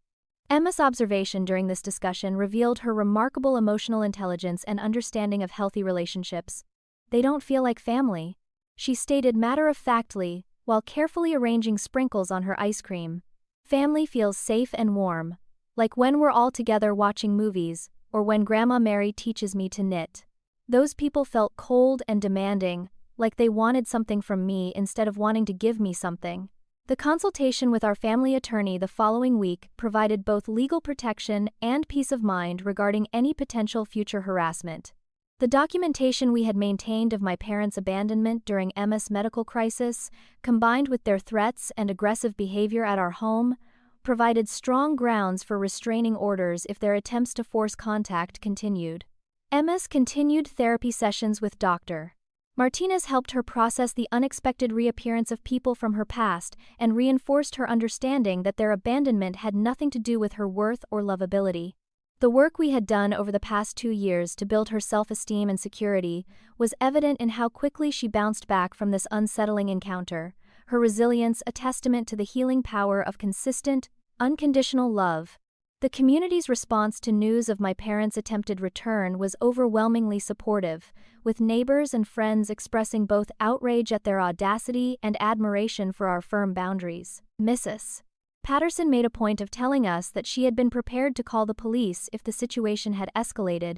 Emma's observation during this discussion revealed her remarkable emotional intelligence and understanding of healthy relationships. "They don't feel like family," she stated matter-of-factly, while carefully arranging sprinkles on her ice cream. "Family feels safe and warm, like when we're all together watching movies, or when Grandma Mary teaches me to knit. Those people felt cold and demanding, like they wanted something from me instead of wanting to give me something." The consultation with our family attorney the following week provided both legal protection and peace of mind regarding any potential future harassment. The documentation we had maintained of my parents' abandonment during Emma's medical crisis, combined with their threats and aggressive behavior at our home, provided strong grounds for restraining orders if their attempts to force contact continued. Emma's continued therapy sessions with Dr. Martinez helped her process the unexpected reappearance of people from her past and reinforced her understanding that their abandonment had nothing to do with her worth or lovability. The work we had done over the past 2 years to build her self-esteem and security was evident in how quickly she bounced back from this unsettling encounter, her resilience a testament to the healing power of consistent, unconditional love. The community's response to news of my parents' attempted return was overwhelmingly supportive, with neighbors and friends expressing both outrage at their audacity and admiration for our firm boundaries. Mrs. Patterson made a point of telling us that she had been prepared to call the police if the situation had escalated,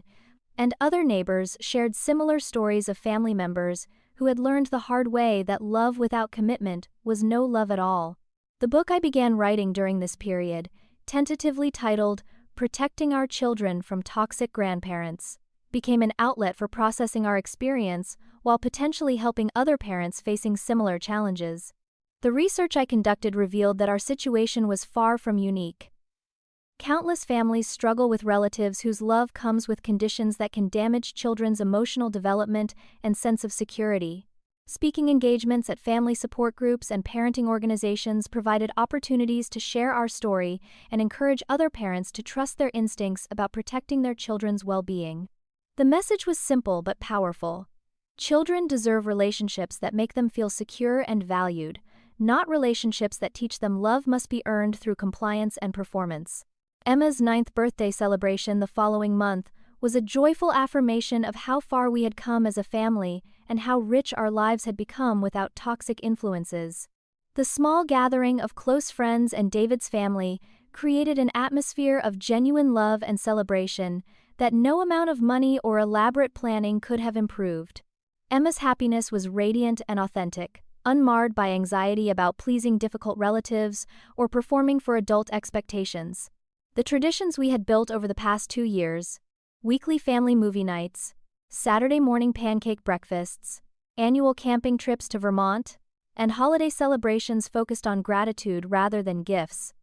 and other neighbors shared similar stories of family members who had learned the hard way that love without commitment was no love at all. The book I began writing during this period, tentatively titled Protecting Our Children from Toxic Grandparents, became an outlet for processing our experience while potentially helping other parents facing similar challenges. The research I conducted revealed that our situation was far from unique. Countless families struggle with relatives whose love comes with conditions that can damage children's emotional development and sense of security. Speaking engagements at family support groups and parenting organizations provided opportunities to share our story and encourage other parents to trust their instincts about protecting their children's well-being. The message was simple but powerful. Children deserve relationships that make them feel secure and valued, not relationships that teach them love must be earned through compliance and performance. Emma's 9th birthday celebration the following month was a joyful affirmation of how far we had come as a family and how rich our lives had become without toxic influences. The small gathering of close friends and David's family created an atmosphere of genuine love and celebration that no amount of money or elaborate planning could have improved. Emma's happiness was radiant and authentic, unmarred by anxiety about pleasing difficult relatives or performing for adult expectations. The traditions we had built over the past 2 years, weekly family movie nights, Saturday morning pancake breakfasts, annual camping trips to Vermont, and holiday celebrations focused on gratitude rather than gifts,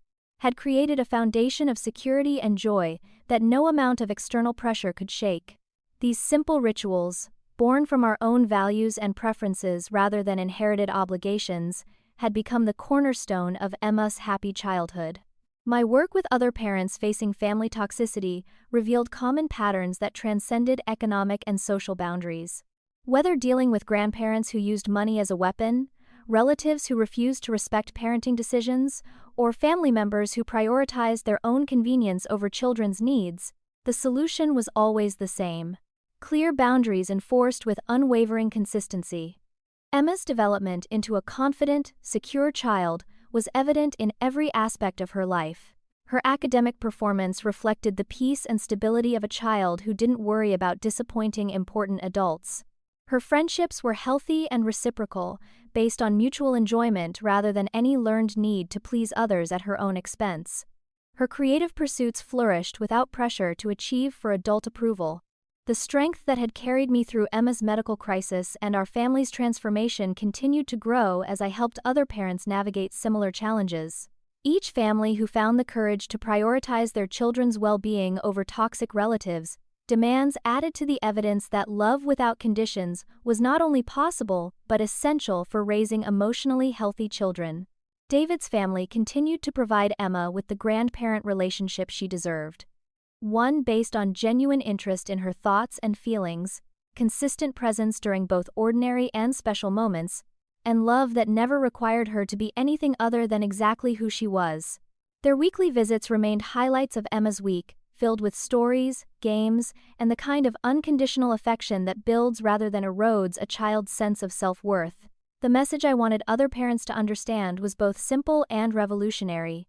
had created a foundation of security and joy that no amount of external pressure could shake. These simple rituals, born from our own values and preferences rather than inherited obligations, had become the cornerstone of Emma's happy childhood. My work with other parents facing family toxicity revealed common patterns that transcended economic and social boundaries. Whether dealing with grandparents who used money as a weapon, relatives who refused to respect parenting decisions, or family members who prioritized their own convenience over children's needs, the solution was always the same: clear boundaries enforced with unwavering consistency. Emma's development into a confident, secure child was evident in every aspect of her life. Her academic performance reflected the peace and stability of a child who didn't worry about disappointing important adults. Her friendships were healthy and reciprocal, based on mutual enjoyment rather than any learned need to please others at her own expense. Her creative pursuits flourished without pressure to achieve for adult approval. The strength that had carried me through Emma's medical crisis and our family's transformation continued to grow as I helped other parents navigate similar challenges. Each family who found the courage to prioritize their children's well-being over toxic relatives demands added to the evidence that love without conditions was not only possible but essential for raising emotionally healthy children. David's family continued to provide Emma with the grandparent relationship she deserved. One based on genuine interest in her thoughts and feelings, consistent presence during both ordinary and special moments, and love that never required her to be anything other than exactly who she was. Their weekly visits remained highlights of Emma's week, filled with stories, games, and the kind of unconditional affection that builds rather than erodes a child's sense of self-worth. The message I wanted other parents to understand was both simple and revolutionary.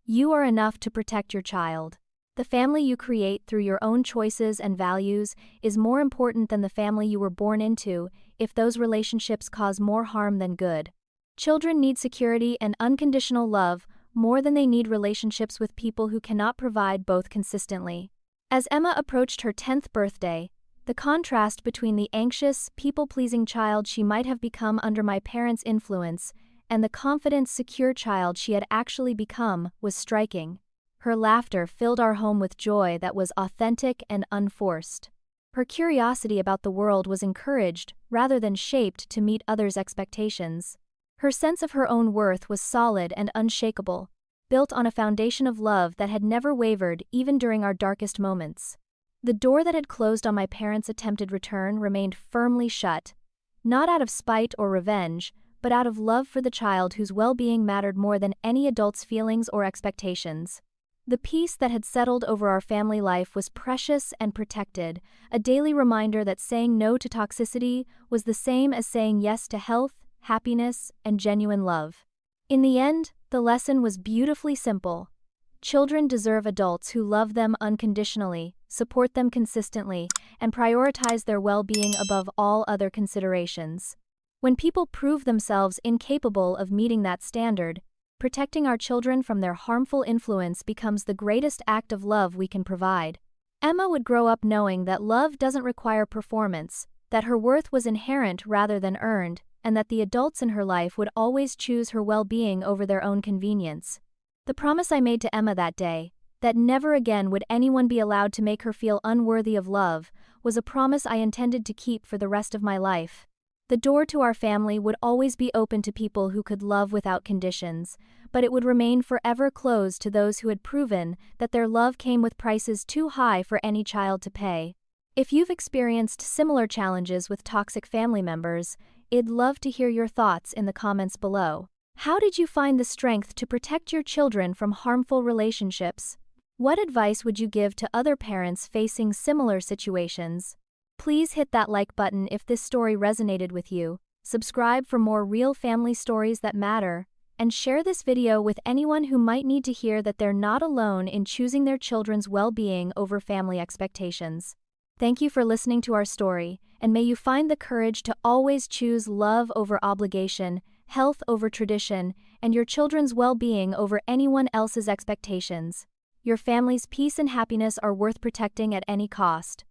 You are enough to protect your child. The family you create through your own choices and values is more important than the family you were born into if those relationships cause more harm than good. Children need security and unconditional love more than they need relationships with people who cannot provide both consistently. As Emma approached her 10th birthday, the contrast between the anxious, people-pleasing child she might have become under my parents' influence and the confident, secure child she had actually become was striking. Her laughter filled our home with joy that was authentic and unforced. Her curiosity about the world was encouraged rather than shaped to meet others' expectations. Her sense of her own worth was solid and unshakable, built on a foundation of love that had never wavered even during our darkest moments. The door that had closed on my parents' attempted return remained firmly shut, not out of spite or revenge, but out of love for the child whose well-being mattered more than any adult's feelings or expectations. The peace that had settled over our family life was precious and protected, a daily reminder that saying no to toxicity was the same as saying yes to health, happiness, and genuine love. In the end, the lesson was beautifully simple. Children deserve adults who love them unconditionally, support them consistently, and prioritize their well-being above all other considerations. When people prove themselves incapable of meeting that standard, protecting our children from their harmful influence becomes the greatest act of love we can provide. Emma would grow up knowing that love doesn't require performance, that her worth was inherent rather than earned, and that the adults in her life would always choose her well-being over their own convenience. The promise I made to Emma that day, that never again would anyone be allowed to make her feel unworthy of love, was a promise I intended to keep for the rest of my life. The door to our family would always be open to people who could love without conditions, but it would remain forever closed to those who had proven that their love came with prices too high for any child to pay. If you've experienced similar challenges with toxic family members, I'd love to hear your thoughts in the comments below. How did you find the strength to protect your children from harmful relationships? What advice would you give to other parents facing similar situations? Please hit that like button if this story resonated with you, subscribe for more real family stories that matter, and share this video with anyone who might need to hear that they're not alone in choosing their children's well-being over family expectations. Thank you for listening to our story, and may you find the courage to always choose love over obligation, health over tradition, and your children's well-being over anyone else's expectations. Your family's peace and happiness are worth protecting at any cost.